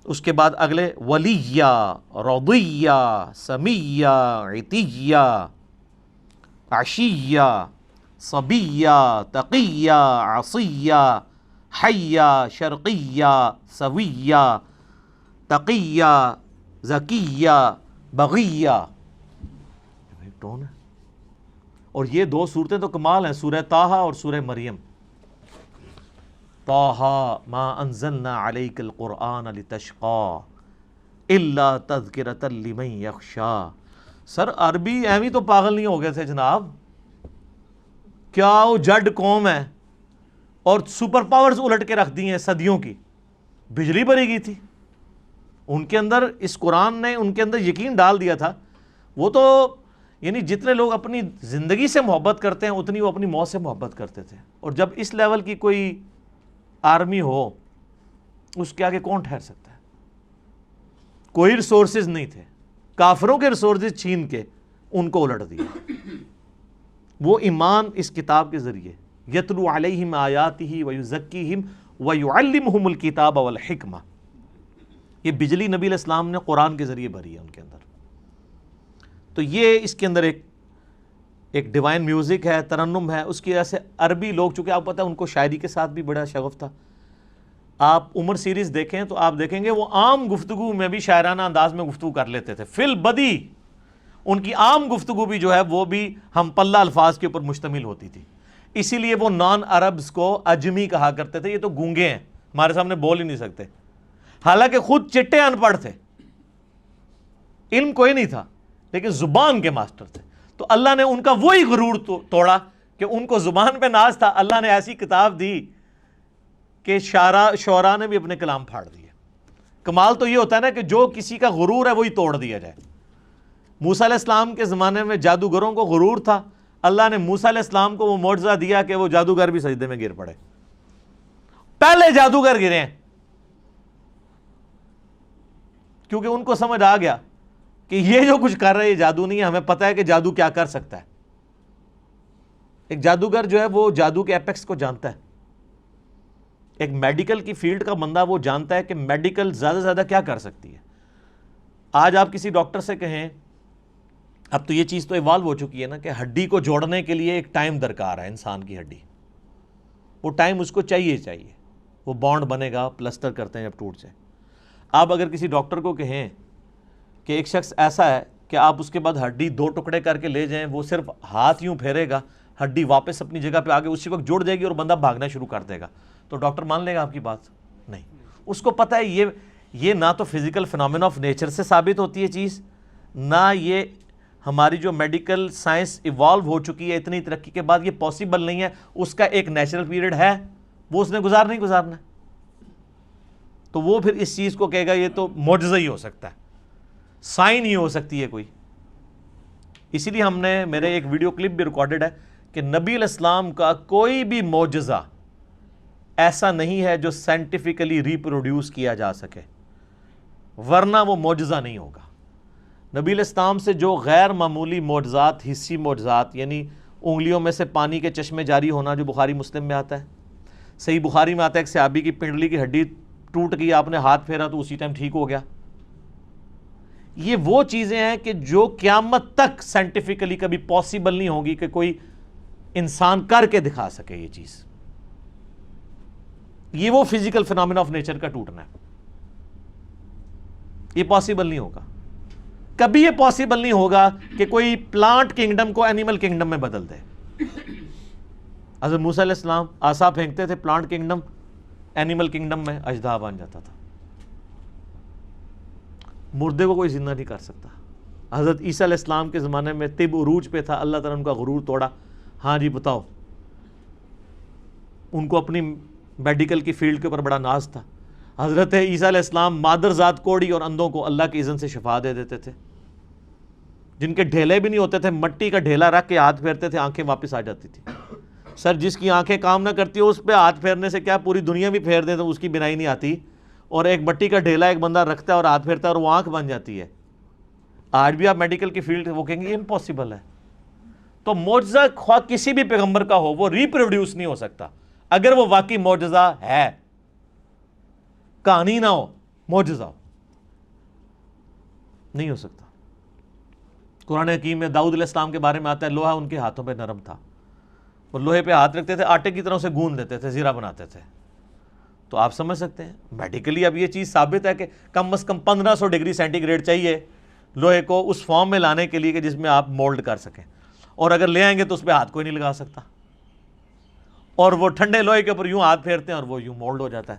اس کے بعد اگلے ولیا رضیا سمیا عتیا عشیا صبیا تقیا عصیا حیا شرقیا سویا تقیا زکیا بغیا. ٹون ہے. اور یہ دو صورتیں تو کمال ہیں، سورہ طٰہٰ اور سورہ مریم. طٰہٰ ما انزلنا علیک القرآن لتشقى الا تذکرۃ لمن یخشی. سر عربی ایویں تو پاگل نہیں ہو گئے تھے جناب، کیا وہ جڈ قوم ہے اور سپر پاورز الٹ کے رکھ دی ہیں صدیوں کی. بجلی بری گئی تھی ان کے اندر، اس قرآن نے ان کے اندر یقین ڈال دیا تھا. وہ تو یعنی جتنے لوگ اپنی زندگی سے محبت کرتے ہیں اتنی وہ اپنی موت سے محبت کرتے تھے. اور جب اس لیول کی کوئی آرمی ہو اس کے آگے کون ٹھہر سکتا ہے؟ کوئی ریسورسز نہیں تھے، کافروں کے ریسورسز چھین کے ان کو الٹ دیا. وہ ایمان اس کتاب کے ذریعے یتلو علیہم آیاتہ ویزکیہم ویعلمہم الکتاب والحکمہ. یہ بجلی نبی علیہ السلام نے قرآن کے ذریعے بھری ہے ان کے اندر. تو یہ اس کے اندر ایک ڈیوائن میوزک ہے، ترنم ہے. اس کی وجہ سے عربی لوگ، چونکہ آپ پتہ ہے ان کو شاعری کے ساتھ بھی بڑا شغف تھا. آپ عمر سیریز دیکھیں تو آپ دیکھیں گے وہ عام گفتگو میں بھی شاعرانہ انداز میں گفتگو کر لیتے تھے. فی البدی ان کی عام گفتگو بھی جو ہے وہ بھی ہم پلہ الفاظ کے اوپر مشتمل ہوتی تھی. اسی لیے وہ نان عربز کو اجمی کہا کرتے تھے. یہ تو گونگے ہیں، ہمارے سامنے بول ہی نہیں سکتے، حالانکہ خود چٹے ان پڑھ تھے، علم کوئی نہیں تھا لیکن زبان کے ماسٹر تھے. تو اللہ نے ان کا وہی غرور توڑا کہ ان کو زبان پہ ناز تھا. اللہ نے ایسی کتاب دی کہ شعراء نے بھی اپنے کلام پھاڑ دیے. کمال تو یہ ہوتا ہے نا کہ جو کسی کا غرور ہے وہی توڑ دیا جائے. موسیٰ علیہ السلام کے زمانے میں جادوگروں کو غرور تھا، اللہ نے موسیٰ علیہ السلام کو وہ معجزہ دیا کہ وہ جادوگر بھی سجدے میں گر پڑے. پہلے جادوگر گرے ہیں کیونکہ ان کو سمجھ آ گیا کہ یہ جو کچھ کر رہے ہیں یہ جادو نہیں ہے، ہمیں پتہ ہے کہ جادو کیا کر سکتا ہے. ایک جادوگر جو ہے وہ جادو کے ایپیکس کو جانتا ہے. ایک میڈیکل کی فیلڈ کا بندہ وہ جانتا ہے کہ میڈیکل زیادہ سے زیادہ کیا کر سکتی ہے. آج آپ کسی ڈاکٹر سے کہیں، اب تو یہ چیز تو ایوالو ہو چکی ہے نا کہ ہڈی کو جوڑنے کے لیے ایک ٹائم درکار ہے. انسان کی ہڈی، وہ ٹائم اس کو چاہیے، وہ بانڈ بنے گا، پلسٹر کرتے ہیں جب ٹوٹ جائے. آپ اگر کسی ڈاکٹر کو کہیں کہ ایک شخص ایسا ہے کہ آپ اس کے بعد ہڈی 2 ٹکڑے کر کے لے جائیں, وہ صرف ہاتھ یوں پھیرے گا, ہڈی واپس اپنی جگہ پہ آگے اسی وقت جڑ جائے گی اور بندہ بھاگنا شروع کر دے گا, تو ڈاکٹر مان لے گا آپ کی بات؟ نہیں. اس کو پتہ ہے یہ نہ تو فزیکل فنامنا آف نیچر سے ثابت ہوتی ہے چیز, نہ یہ ہماری جو میڈیکل سائنس ایوالو ہو چکی ہے اتنی ترقی کے بعد, یہ پاسبل نہیں ہے. اس کا ایک نیچرل پیریڈ ہے, وہ اس نے گزارنا ہے. تو وہ پھر اس چیز کو کہے گا یہ تو معجزہ ہی ہو سکتا ہے, سائن ہی ہو سکتی ہے کوئی. اسی لیے ہم نے, میرے ایک ویڈیو کلپ بھی ریکارڈڈ ہے کہ نبی علیہ السلام کا کوئی بھی معجزہ ایسا نہیں ہے جو سائنٹیفکلی ریپروڈیوس کیا جا سکے, ورنہ وہ معجزہ نہیں ہوگا. نبی علیہ السلام سے جو غیر معمولی معجزات, حسی معجزات, یعنی انگلیوں میں سے پانی کے چشمے جاری ہونا جو بخاری مسلم میں آتا ہے, صحیح بخاری میں آتا ہے ایک صحابی کی پنڈلی کی ہڈی ٹوٹ گئی, آپ نے ہاتھ پھیرا تو اسی ٹائم ٹھیک ہو گیا. یہ وہ چیزیں ہیں کہ جو قیامت تک سائنٹیفکلی کبھی پاسبل نہیں ہوگی کہ کوئی انسان کر کے دکھا سکے. یہ چیز, یہ وہ فزیکل فنامنا آف نیچر کا ٹوٹنا ہے, یہ پاسبل نہیں ہوگا. کبھی یہ پاسبل نہیں ہوگا کہ کوئی پلانٹ کنگڈم کو اینیمل کنگڈم میں بدل دے. حضرت موسیٰ علیہ السلام عصا پھینکتے تھے, پلانٹ کنگڈم اینیمل کنگڈم میں اژدہا بن جاتا تھا. مردے کو کوئی زندہ نہیں کر سکتا. حضرت عیسیٰ علیہ السلام کے زمانے میں طب عروج پہ تھا, اللہ تعالیٰ نے ان کا غرور توڑا. ہاں جی بتاؤ, ان کو اپنی میڈیکل کی فیلڈ کے اوپر بڑا ناز تھا. حضرت عیسیٰ علیہ السلام مادر ذات کوڑی اور اندھوں کو اللہ کی اذن سے شفا دے دیتے تھے. جن کے ڈھیلے بھی نہیں ہوتے تھے, مٹی کا ڈھیلا رکھ کے ہاتھ پھیرتے تھے, آنکھیں واپس آ جاتی تھی. سر جس کی آنکھیں کام نہ کرتی ہو اس پہ ہاتھ پھیرنے سے کیا پوری دنیا بھی پھیر دے تو اس کی بینائی نہیں آتی, اور ایک مٹی کا ڈھیلا ایک بندہ رکھتا ہے اور ہاتھ پھیرتا ہے اور وہ آنکھ بن جاتی ہے. آج بھی آپ میڈیکل کی فیلڈ وہ کہیں گے یہ امپاسبل ہے. تو معجزہ خواہ کسی بھی پیغمبر کا ہو وہ ریپروڈیوس نہیں ہو سکتا اگر وہ واقعی معجزہ ہے, کہانی نہ ہو, معجزہ ہو, نہیں ہو سکتا. قرآن حکیم میں داؤد علیہ السلام کے بارے میں آتا ہے لوہا ان کے ہاتھوں پہ نرم تھا, اور لوہے پہ ہاتھ رکھتے تھے, آٹے کی طرح سے گوندھ دیتے تھے, زیرہ بناتے تھے. تو آپ سمجھ سکتے ہیں میڈیکلی اب یہ چیز ثابت ہے کہ کم از کم 1500 ڈگری سینٹی گریڈ چاہیے لوہے کو اس فارم میں لانے کے لیے کہ جس میں آپ مولڈ کر سکیں, اور اگر لے آئیں گے تو اس پہ ہاتھ کوئی نہیں لگا سکتا, اور وہ ٹھنڈے لوہے کے اوپر یوں ہاتھ پھیرتے ہیں اور وہ یوں مولڈ ہو جاتا ہے.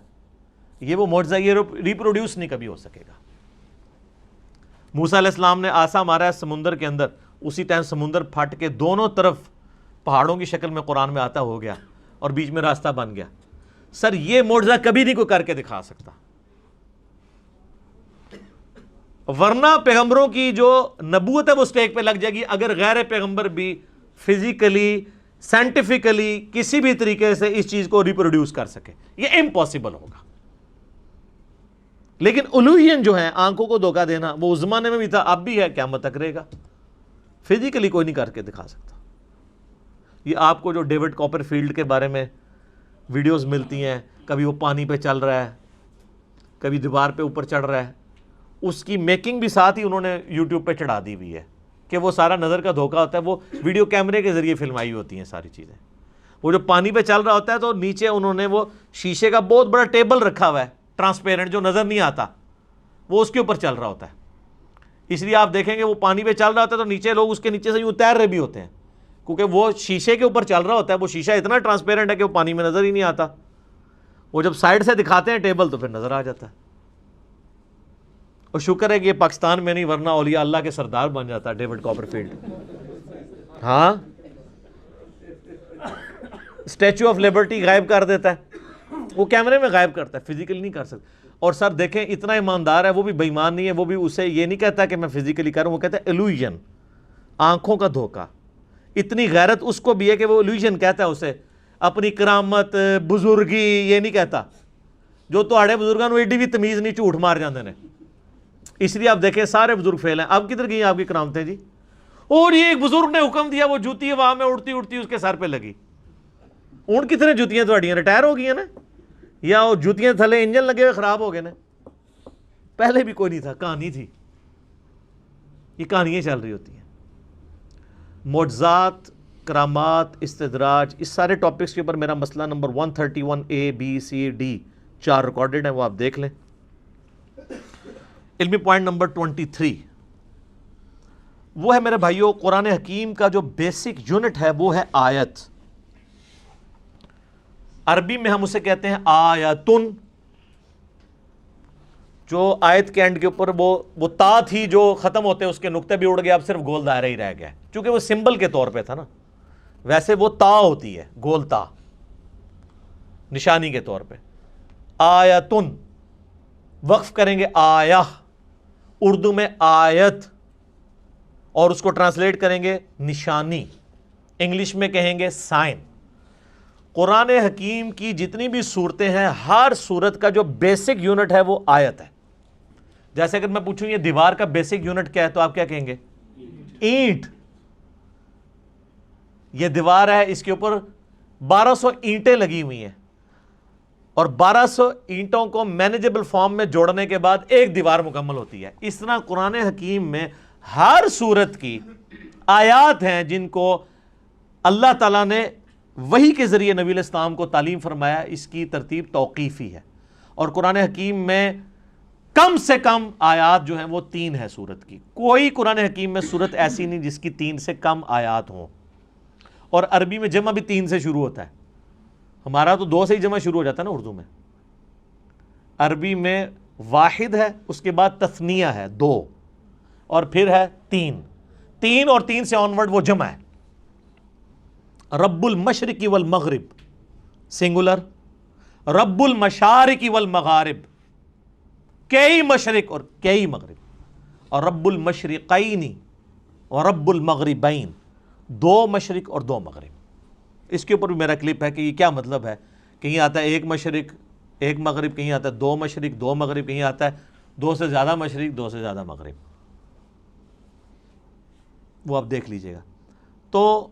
یہ وہ معجزہ, یہ ریپروڈیوس نہیں کبھی ہو سکے گا. موسیٰ علیہ السلام نے عصا مارا ہے سمندر کے اندر, اسی ٹائم سمندر پھٹ کے دونوں طرف پہاڑوں کی شکل میں قرآن میں آتا ہو گیا اور بیچ میں راستہ بن گیا. سر یہ معجزہ کبھی نہیں کوئی کر کے دکھا سکتا, ورنہ پیغمبروں کی جو نبوت ہے وہ سٹیک پہ لگ جائے گی اگر غیر پیغمبر بھی فزیکلی سائنٹیفکلی کسی بھی طریقے سے اس چیز کو ریپروڈیوس کر سکے. یہ امپاسبل ہوگا. لیکن الوہین جو ہے, آنکھوں کو دھوکہ دینا, وہ اس زمانے میں بھی تھا, اب بھی ہے, قیامت تک رہے گا. فزیکلی کوئی نہیں کر کے دکھا سکتا. یہ آپ کو جو ڈیوڈ کاپر فیلڈ کے بارے میں ویڈیوز ملتی ہیں, کبھی وہ پانی پہ چل رہا ہے, کبھی دیوار پہ اوپر چڑھ رہا ہے, اس کی میکنگ بھی ساتھ ہی انہوں نے یوٹیوب پہ چڑھا دی ہوئی ہے کہ وہ سارا نظر کا دھوکہ ہوتا ہے. وہ ویڈیو کیمرے کے ذریعے فلمائی ہوتی ہیں ساری چیزیں. وہ جو پانی پہ چل رہا ہوتا ہے تو نیچے انہوں نے وہ شیشے کا بہت بڑا ٹیبل رکھا ہوا ہے, ٹرانسپیرنٹ, جو نظر نہیں آتا, وہ اس کے اوپر چل رہا ہوتا ہے. اس لیے آپ دیکھیں گے وہ پانی پہ چل رہا ہوتا ہے تو نیچے لوگ اس کے نیچے سے یوں تیر رہے بھی ہوتے ہیں, کیونکہ وہ شیشے کے اوپر چل رہا ہوتا ہے. وہ شیشہ اتنا ٹرانسپیرنٹ ہے کہ وہ پانی میں نظر ہی نہیں آتا. وہ جب سائڈ سے دکھاتے ہیں ٹیبل تو پھر نظر آ جاتا ہے. اور شکر ہے کہ یہ پاکستان میں نہیں, ورنہ اولیاء اللہ کے سردار بن جاتا ہے ڈیوڈ کاپر فیلڈ. ہاں, اسٹیچو آف لبرٹی غائب کر دیتا ہے, وہ کیمرے میں غائب کرتا ہے, فزیکلی نہیں کر سکتا. اور سر دیکھیں اتنا ایماندار ہے, وہ بھی بے ایمان نہیں ہے, وہ بھی اسے یہ نہیں کہتا کہ میں فزیکلی کروں, وہ کہتا ہے ایلوژن, آنکھوں کا دھوکہ. اتنی غیرت اس کو بھی ہے کہ وہ ایلوژن کہتا ہے اسے, اپنی کرامت بزرگی یہ نہیں کہتا. جو تہاڑے بزرگاں نوں ایڈی بھی تمیز نہیں, جھوٹ مار جاندے نے. اس لیے آپ دیکھیں سارے بزرگ فیل ہیں. اب کدھر گئی آپ کی کرامتیں جی؟ اور یہ ایک بزرگ نے حکم دیا, وہ جوتی ہوا میں اڑتی اڑتی اس کے سر پہ لگی. اون کتنے جوتیاں تھوڑیاں ریٹائر ہو گئی ہیں نا, یا وہ جوتیاں تھلے انجن لگے ہوئے خراب ہو گئے نا. پہلے بھی کوئی نہیں تھا, کہانی تھی. یہ کہانیاں چل رہی ہوتی ہیں. معجزات, کرامات, استدراج, اس سارے ٹاپکس کے اوپر میرا مسئلہ number 131A B C D 4 recorded ہیں, وہ آپ دیکھ لیں. علمی پوائنٹ نمبر 23, وہ ہے میرے بھائیوں قرآن حکیم کا جو بیسک یونٹ ہے وہ ہے آیت. عربی میں ہم اسے کہتے ہیں آیتن. جو آیت کے اینڈ کے اوپر وہ تا تھی جو ختم ہوتے اس کے نقطے بھی اڑ گئے, اب صرف گول دائرہ ہی رہ گیا, چونکہ وہ سمبل کے طور پہ تھا نا. ویسے وہ تا ہوتی ہے, گول تا, نشانی کے طور پہ. آیتن وقف کریں گے آیہ, اردو میں آیت, اور اس کو ٹرانسلیٹ کریں گے نشانی, انگلش میں کہیں گے سائن. قرآن حکیم کی جتنی بھی صورتیں ہیں ہر صورت کا جو بیسک یونٹ ہے وہ آیت ہے. جیسے اگر میں پوچھوں یہ دیوار کا بیسک یونٹ کیا ہے تو آپ کیا کہیں گے؟ اینٹ. یہ دیوار ہے, اس کے اوپر 1200 اینٹیں لگی ہوئی ہیں, اور 1200 اینٹوں کو مینیجبل فارم میں جوڑنے کے بعد ایک دیوار مکمل ہوتی ہے. اس طرح قرآن حکیم میں ہر صورت کی آیات ہیں جن کو اللہ تعالیٰ نے وحی کے ذریعے نبی علیہ السلام کو تعلیم فرمایا. اس کی ترتیب توقیفی ہے, اور قرآن حکیم میں کم سے کم آیات جو ہیں وہ 3 ہے صورت کی. کوئی قرآن حکیم میں صورت ایسی نہیں جس کی 3 سے کم آیات ہوں. اور عربی میں جمع بھی 3 سے شروع ہوتا ہے. ہمارا تو 2 سے ہی جمع شروع ہو جاتا ہے نا اردو میں. عربی میں واحد ہے, اس کے بعد تثنیہ ہے 2, اور پھر ہے 3 اور 3 سے آنورڈ وہ جمع ہے. رب المشرق والمغرب سنگولر, رب المشارق والمغارب کئی مشرق اور کئی مغرب, اور رب المشرقین اور رب المغربین 2 مشرق اور 2 مغرب. اس کے اوپر بھی میرا کلپ ہے کہ یہ کیا مطلب ہے. کہیں آتا ہے 1 مشرق 1 مغرب, کہیں آتا ہے 2 مشرق 2 مغرب, کہیں آتا ہے 2 سے زیادہ مشرق 2 سے زیادہ مغرب. وہ آپ دیکھ لیجئے گا. تو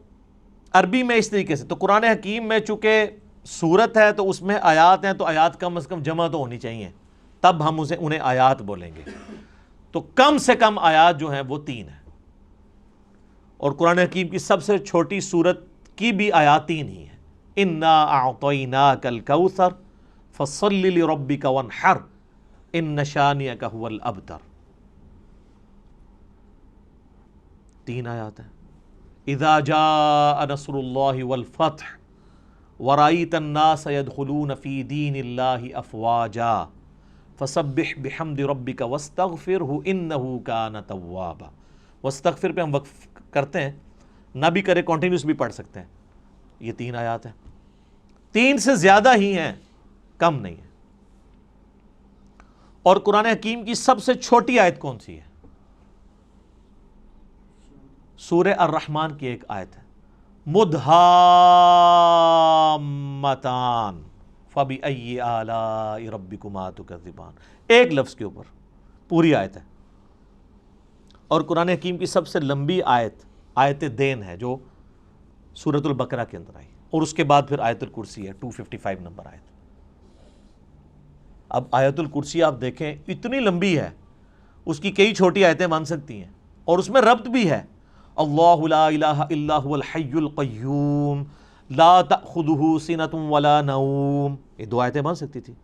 عربی میں اس طریقے سے. تو قرآن حکیم میں چونکہ سورت ہے تو اس میں آیات ہیں, تو آیات کم از کم جمع تو ہونی چاہیے, تب ہم انہیں آیات بولیں گے. تو کم سے کم آیات جو ہیں وہ 3 ہیں, اور قرآن حکیم کی سب سے چھوٹی سورت کی بھی آیات 3 ہی ہیں. انا اعطیناک الکوثر فصل لربک وانحر ان شانئک هو الابتر. 3 آیات ہیں. اذا جاء نصر اللہ والفتح ورأیت الناس يدخلون فی دین اللہ افواجا فسبح بحمد ربک واستغفرہ انہ کان توابا. واستغفر پہ ہم وقف کرتے ہیں, نہ بھی کرے کنٹینیوس بھی پڑھ سکتے ہیں. یہ 3 آیات ہیں, 3 سے زیادہ ہی ہیں, کم نہیں ہے. اور قرآن حکیم کی سب سے چھوٹی آیت کون سی ہے؟ سورہ الرحمن کی ایک آیت ہے, مدھامتان فبأی آلاء ربکما تکذبان. ایک لفظ کے اوپر پوری آیت ہے. اور قرآن حکیم کی سب سے لمبی آیت آیت دین ہے جو سورۃ البقرہ کے اندر آئی, اور اس کے بعد پھر آیت الکرسی ہے 255 نمبر آیت. اب آیت الکرسی آپ دیکھیں اتنی لمبی ہے, اس کی کئی چھوٹی آیتیں بن سکتی ہیں, اور اس میں ربط بھی ہے. اللہ لا الہ الا هو الحی القیوم لا تأخذہ سنۃ ولا نوم, یہ 2 آیتیں بن سکتی تھی.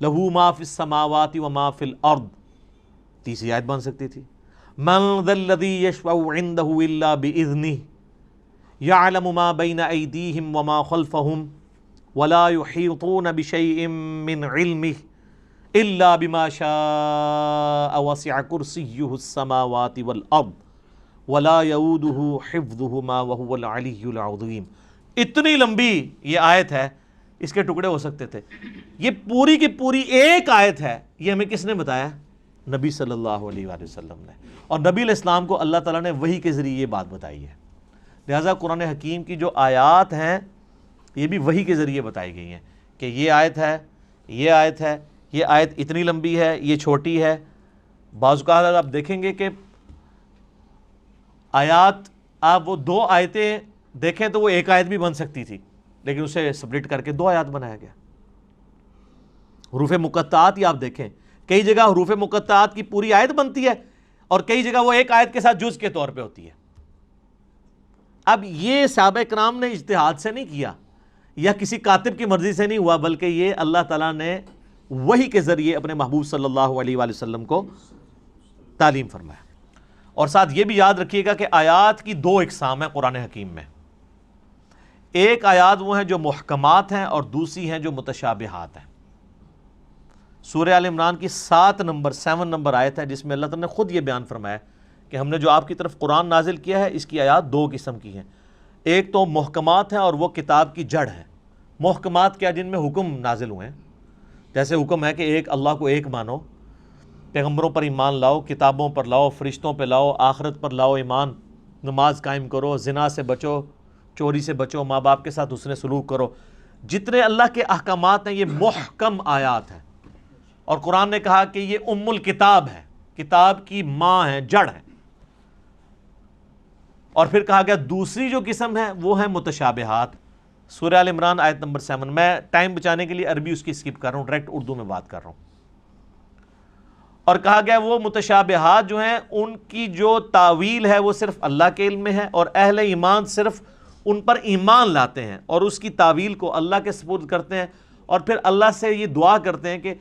لہ ما فی السماوات وما فی الارض, تیسری آیت بن سکتی تھی. من ذا الذی یشفع عندہ الا باذنہ یعلم ما بین ایدیہم وما خلفہم ولا یحیطون بشیء من علمہ الا بما شاء وسع کرسیہ السماوات والارض ولا یؤودہ حفظہما وہو العلی العظیم. اتنی لمبی یہ آیت ہے, اس کے ٹکڑے ہو سکتے تھے. یہ پوری کی پوری ایک آیت ہے. یہ ہمیں کس نے بتایا؟ نبی صلی اللہ علیہ وآلہ وسلم نے. اور نبی علیہ السلام کو اللہ تعالیٰ نے وحی کے ذریعے یہ بات بتائی ہے. لہٰذا قرآن حکیم کی جو آیات ہیں یہ بھی وحی کے ذریعے بتائی گئی ہیں کہ یہ آیت ہے, یہ آیت ہے, یہ آیت اتنی لمبی ہے, یہ چھوٹی ہے. بعض اوقات آپ دیکھیں گے کہ آیات, آپ وہ 2 آیتیں دیکھیں تو وہ ایک آیت بھی بن سکتی تھی, لیکن اسے سپلٹ کر کے 2 آیات بنایا گیا. حروف مقطعات ہی آپ دیکھیں, کئی جگہ حروف مقطعات کی پوری آیت بنتی ہے, اور کئی جگہ وہ ایک آیت کے ساتھ جز کے طور پہ ہوتی ہے. اب یہ صحابہ کرام نے اجتہاد سے نہیں کیا, یا کسی کاتب کی مرضی سے نہیں ہوا, بلکہ یہ اللہ تعالیٰ نے وحی کے ذریعے اپنے محبوب صلی اللہ علیہ وآلہ وسلم کو تعلیم فرمایا. اور ساتھ یہ بھی یاد رکھیے گا کہ آیات کی دو اقسام ہیں قرآن حکیم میں. ایک آیات وہ ہیں جو محکمات ہیں اور دوسری ہیں جو متشابہات ہیں. سورہ آل عمران کی 7 نمبر آیت ہے جس میں اللہ تعالیٰ نے خود یہ بیان فرمایا کہ ہم نے جو آپ کی طرف قرآن نازل کیا ہے اس کی آیات دو قسم کی ہیں. ایک تو محکمات ہیں اور وہ کتاب کی جڑ ہے. محکمات کیا؟ جن میں حکم نازل ہوئے ہیں. جیسے حکم ہے کہ ایک اللہ کو ایک مانو، پیغمبروں پر ایمان لاؤ، کتابوں پر لاؤ، فرشتوں پہ لاؤ، آخرت پر لاؤ ایمان، نماز قائم کرو، زنا سے بچو، چوری سے بچو، ماں باپ کے ساتھ حسن سلوک کرو. جتنے اللہ کے احکامات ہیں یہ محکم آیات ہیں. اور قرآن نے کہا کہ یہ ام الکتاب ہے، کتاب کی ماں ہے، جڑ ہے. اور پھر کہا گیا دوسری جو قسم ہے وہ ہے متشابہات. سورہ آل عمران آیت نمبر 7. میں ٹائم بچانے کے لیے عربی اس کی اسکپ کر رہا ہوں، ڈائریکٹ اردو میں بات کر رہا ہوں. اور کہا گیا وہ متشابہات جو ہیں ان کی جو تعویل ہے وہ صرف اللہ کے علم میں ہے، اور اہل ایمان صرف ان پر ایمان لاتے ہیں اور اس کی تعویل کو اللہ کے سپرد کرتے ہیں، اور پھر اللہ سے یہ دعا کرتے ہیں کہ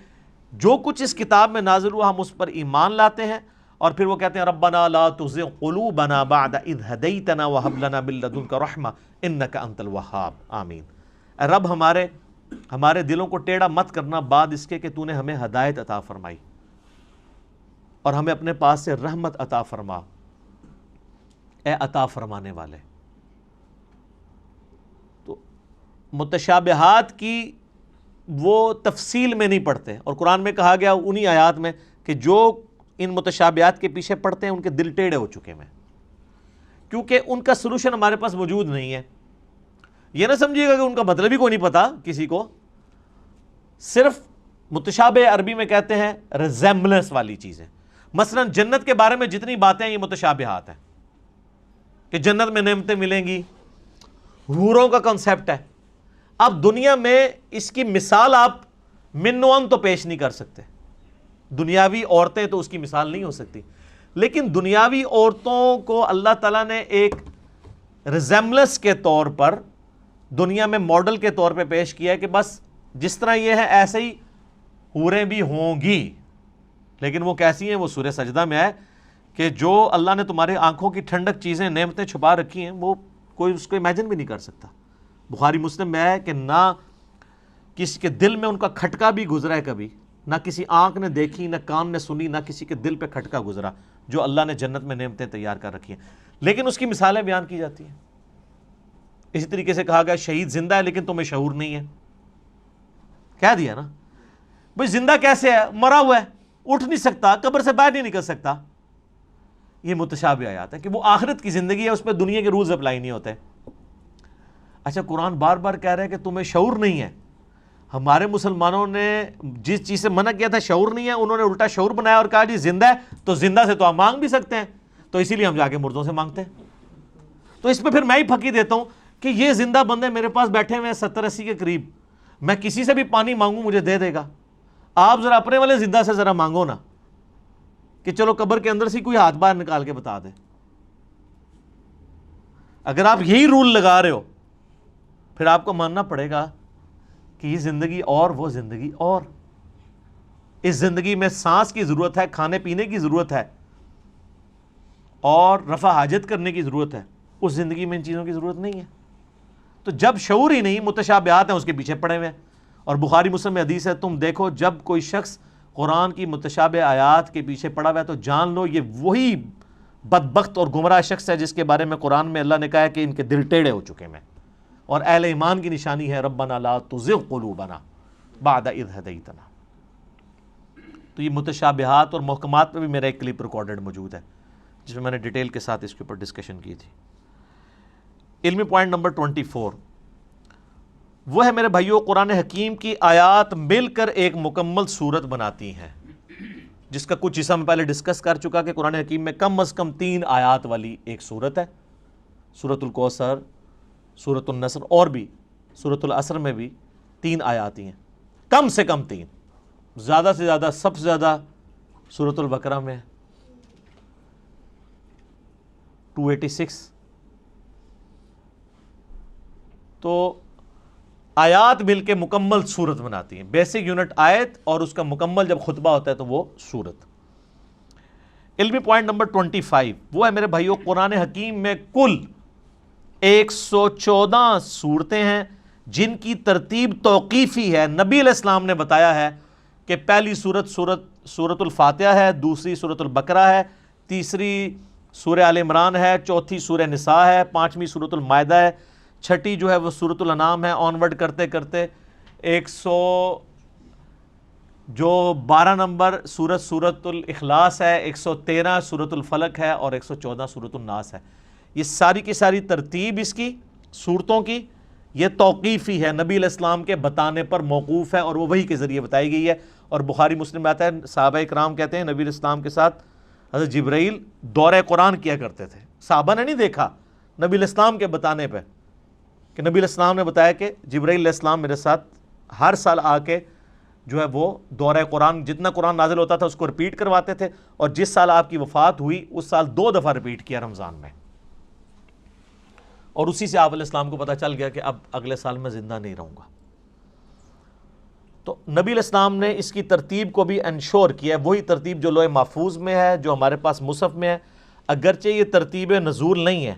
جو کچھ اس کتاب میں نازل ہوا ہم اس پر ایمان لاتے ہیں. اور پھر وہ کہتے ہیں ربنا لا تزغ قلوبنا بعد اذ ہدیتنا وہب لنا من لدنک رحمہ انک انت الوہاب آمین. اے رب ہمارے دلوں کو ٹیڑھا مت کرنا بعد اس کے کہ تو نے ہمیں ہدایت عطا فرمائی، اور ہمیں اپنے پاس سے رحمت عطا فرما، اے عطا فرمانے والے. تو متشابہات کی وہ تفصیل میں نہیں پڑھتے، اور قرآن میں کہا گیا انہی آیات میں کہ جو ان متشابہات کے پیچھے پڑھتے ہیں ان کے دل ٹیڑھے ہو چکے ہیں، کیونکہ ان کا سلوشن ہمارے پاس موجود نہیں ہے. یہ نہ سمجھیے گا کہ ان کا مطلب ہی کوئی نہیں پتا کسی کو. صرف متشابہ عربی میں کہتے ہیں ریزیمبلنس والی چیزیں. مثلا جنت کے بارے میں جتنی باتیں ہیں یہ متشابہات ہیں کہ جنت میں نعمتیں ملیں گی، حوروں کا کنسیپٹ ہے. اب دنیا میں اس کی مثال آپ من و ان تو پیش نہیں کر سکتے، دنیاوی عورتیں تو اس کی مثال نہیں ہو سکتی، لیکن دنیاوی عورتوں کو اللہ تعالیٰ نے ایک ریزیمبلنس کے طور پر دنیا میں ماڈل کے طور پہ پیش کیا ہے کہ بس جس طرح یہ ہے ایسے ہی حوریں بھی ہوں گی. لیکن وہ کیسی ہیں؟ وہ سورہ سجدہ میں ہے کہ جو اللہ نے تمہاری آنکھوں کی ٹھنڈک چیزیں نعمتیں چھپا رکھی ہیں وہ کوئی اس کو امیجن بھی نہیں کر سکتا. بخاری مسلم میں ہے کہ نہ کسی کے دل میں ان کا کھٹکا بھی گزرا ہے کبھی، نہ کسی آنکھ نے دیکھی، نہ کان نے سنی، نہ کسی کے دل پہ کھٹکا گزرا جو اللہ نے جنت میں نعمتیں تیار کر رکھی ہیں، لیکن اس کی مثالیں بیان کی جاتی ہیں. اسی طریقے سے کہا گیا شہید زندہ ہے لیکن تمہیں شعور نہیں ہے. کہہ دیا نا بھئی زندہ کیسے ہے؟ مرا ہوا ہے، اٹھ نہیں سکتا، قبر سے باہر نہیں نکل سکتا. یہ متشابہ آیات ہے کہ وہ آخرت کی زندگی ہے، اس پہ دنیا کے رولز اپلائی نہیں ہوتے. اچھا قرآن بار بار کہہ رہے ہیں کہ تمہیں شعور نہیں ہے. ہمارے مسلمانوں نے جس چیز سے منع کیا تھا شعور نہیں ہے، انہوں نے الٹا شعور بنایا اور کہا جی زندہ ہے تو زندہ سے تو ہم مانگ بھی سکتے ہیں، تو اسی لیے ہم جا کے مردوں سے مانگتے ہیں. تو اس پہ پھر میں ہی پھکی دیتا ہوں کہ یہ زندہ بندے میرے پاس بیٹھے ہوئے ہیں 70-80 کے قریب، میں کسی سے بھی پانی مانگوں مجھے دے دے گا. آپ ذرا اپنے والے زندہ سے ذرا مانگو نا کہ چلو قبر کے اندر سے کوئی ہاتھ باہر نکال کے بتا دے. اگر آپ یہی رول لگا رہے ہو پھر آپ کو ماننا پڑے گا کہ یہ زندگی اور وہ زندگی اور. اس زندگی میں سانس کی ضرورت ہے، کھانے پینے کی ضرورت ہے اور رفع حاجت کرنے کی ضرورت ہے. اس زندگی میں ان چیزوں کی ضرورت نہیں ہے. تو جب شعور ہی نہیں، متشابہات ہیں اس کے پیچھے پڑے ہوئے ہیں. اور بخاری مسلم میں حدیث ہے تم دیکھو جب کوئی شخص قرآن کی متشابہ آیات کے پیچھے پڑا ہوا ہے تو جان لو یہ وہی بدبخت اور گمراہ شخص ہے جس کے بارے میں قرآن میں اللہ نے کہا ہے کہ ان کے دل ٹیڑھے ہو چکے ہیں. اور اہل ایمان کی نشانی ہے ربنا لا تزغ قلوبنا بعد اذ ہدیتنا. تو یہ متشابہات اور محکمات پہ بھی میرا ایک کلپ ریکارڈڈ موجود ہے جس میں میں نے ڈیٹیل کے ساتھ اس کے اوپر ڈسکشن کی تھی. علمی پوائنٹ نمبر 24 وہ ہے میرے بھائیوں قرآن حکیم کی آیات مل کر ایک مکمل صورت بناتی ہیں، جس کا کچھ حصہ میں پہلے ڈسکس کر چکا کہ قرآن حکیم میں کم از کم 3 آیات والی ایک صورت ہے. سورۃ الکوثر، سورۃ النصر اور بھی سورۃ العصر میں بھی 3 آیات ہیں، کم سے کم 3، زیادہ سے زیادہ سب سے زیادہ سورۃ البقرہ میں 286. تو آیات مل کے مکمل صورت بناتی ہیں. بیسک یونٹ آیت اور اس کا مکمل جب خطبہ ہوتا ہے تو وہ صورت. علمی پوائنٹ نمبر 25 وہ ہے میرے بھائیو، قرآن حکیم میں کل 114 صورتیں ہیں جن کی ترتیب توقیفی ہے۔ نبی علیہ السلام نے بتایا ہے کہ پہلی سورت الفاتحہ ہے، دوسری سورت البقرہ ہے، تیسری سورہ آل عمران ہے، چوتھی سورہ نساء ہے، پانچویں سورت المائدہ ہے، چھٹی جو ہے وہ سورت الانعام ہے، آنورڈ کرتے کرتے 12 نمبر سورت الاخلاص ہے، 113 سورت الفلق ہے اور 114 سورت الناس ہے۔ یہ ساری کی ساری ترتیب اس کی صورتوں کی یہ توقیفی ہے، نبی علیہ السلام کے بتانے پر موقوف ہے اور وہ وحی کے ذریعے بتائی گئی ہے۔ اور بخاری مسلم میں آتا ہے، صحابہ اکرام کہتے ہیں نبی علیہ السلام کے ساتھ حضرت جبرائیل دورہ قرآن کیا کرتے تھے۔ صحابہ نے نہیں دیکھا، نبی علیہ السلام کے بتانے پہ، کہ نبی علیہ السلام نے بتایا کہ جبرائیل علیہ السلام میرے ساتھ ہر سال آ کے جو ہے وہ دورہ قرآن، جتنا قرآن نازل ہوتا تھا اس کو رپیٹ کرواتے تھے، اور جس سال آپ کی وفات ہوئی اس سال 2 دفعہ رپیٹ کیا رمضان میں، اور اسی سے آپ علیہ السلام کو پتہ چل گیا کہ اب اگلے سال میں زندہ نہیں رہوں گا۔ تو نبی علیہ السلام نے اس کی ترتیب کو بھی انشور کیا ہے، وہی ترتیب جو لوح محفوظ میں ہے، جو ہمارے پاس مصحف میں ہے، اگرچہ یہ ترتیب نزول نہیں ہے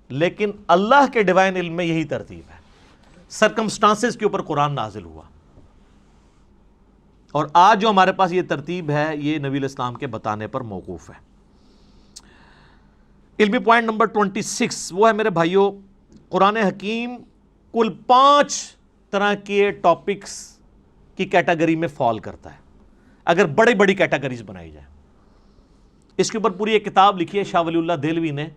لیکن اللہ کے ڈیوائن علم میں یہی ترتیب ہے۔ سرکمسٹانسز کے اوپر قرآن نازل ہوا، اور آج جو ہمارے پاس یہ ترتیب ہے یہ نبی علیہ السلام کے بتانے پر موقوف ہے۔ علمی پوائنٹ نمبر 26 وہ ہے میرے بھائیوں، قرآن حکیم کل 5 طرح کے ٹاپکس کی کیٹیگری میں فال کرتا ہے، اگر بڑی بڑی کیٹیگریز بنائی جائیں۔ اس کے اوپر پوری ایک کتاب لکھی ہے شاہ ولی اللہ دہلوی نے،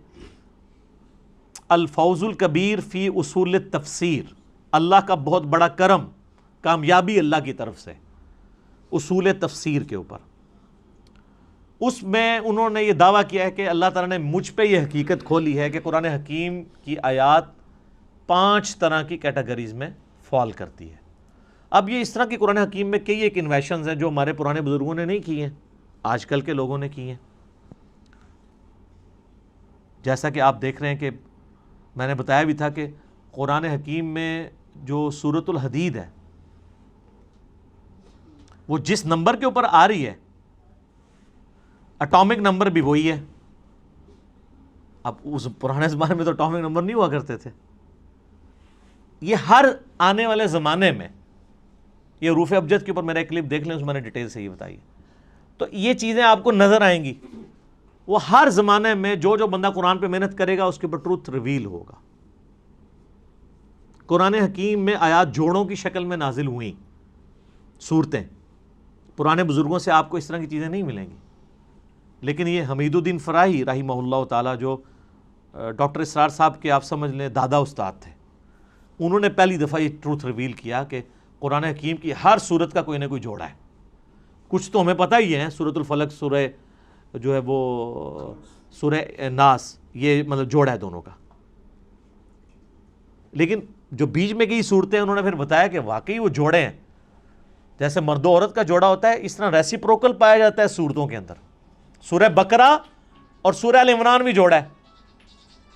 الفوز الکبیر فی اصول التفسیر، اللہ کا بہت بڑا کرم، کامیابی اللہ کی طرف سے اصول تفسیر کے اوپر۔ اس میں انہوں نے یہ دعویٰ کیا ہے کہ اللہ تعالیٰ نے مجھ پہ یہ حقیقت کھولی ہے کہ قرآن حکیم کی آیات 5 طرح کی کیٹیگریز میں فال کرتی ہے۔ اب یہ اس طرح کی قرآن حکیم میں کئی ایک انویشنز ہیں جو ہمارے پرانے بزرگوں نے نہیں کی ہیں، آج کل کے لوگوں نے کی ہیں۔ جیسا کہ آپ دیکھ رہے ہیں کہ میں نے بتایا بھی تھا کہ قرآن حکیم میں جو سورۃ الحدید ہے وہ جس نمبر کے اوپر آ رہی ہے اٹامک نمبر بھی وہی ہے۔ اب اس پرانے زمانے میں تو اٹامک نمبر نہیں ہوا کرتے تھے، یہ ہر آنے والے زمانے میں، یہ حروف ابجد کے اوپر میرا ایک کلپ دیکھ لیں، اس میں نے ڈیٹیل سے یہ بتائی، تو یہ چیزیں آپ کو نظر آئیں گی۔ وہ ہر زمانے میں جو بندہ قرآن پہ محنت کرے گا اس کے اوپر ٹروتھ ریویل ہوگا۔ قرآن حکیم میں آیات جوڑوں کی شکل میں نازل ہوئیں صورتیں، پرانے بزرگوں سے آپ کو اس طرح کی چیزیں نہیں ملیں گی۔ لیکن یہ حمید الدین فراہی رحمہ اللہ تعالیٰ، جو ڈاکٹر اسرار صاحب کے آپ سمجھ لیں دادا استاد تھے، انہوں نے پہلی دفعہ یہ ٹروتھ ریویل کیا کہ قرآن حکیم کی ہر صورت کا کوئی نہ کوئی جوڑا ہے۔ کچھ تو ہمیں پتہ ہی ہے، سورۃ الفلق، سورہ جو ہے وہ سورہ ناس، یہ مطلب جوڑا ہے دونوں کا، لیکن جو بیچ میں کی صورتیں انہوں نے پھر بتایا کہ واقعی وہ جوڑے ہیں، جیسے مرد و عورت کا جوڑا ہوتا ہے اس طرح ریسیپروکل پایا جاتا ہے صورتوں کے اندر۔ سورہ بقرہ اور سورہ آل عمران بھی جوڑا ہے،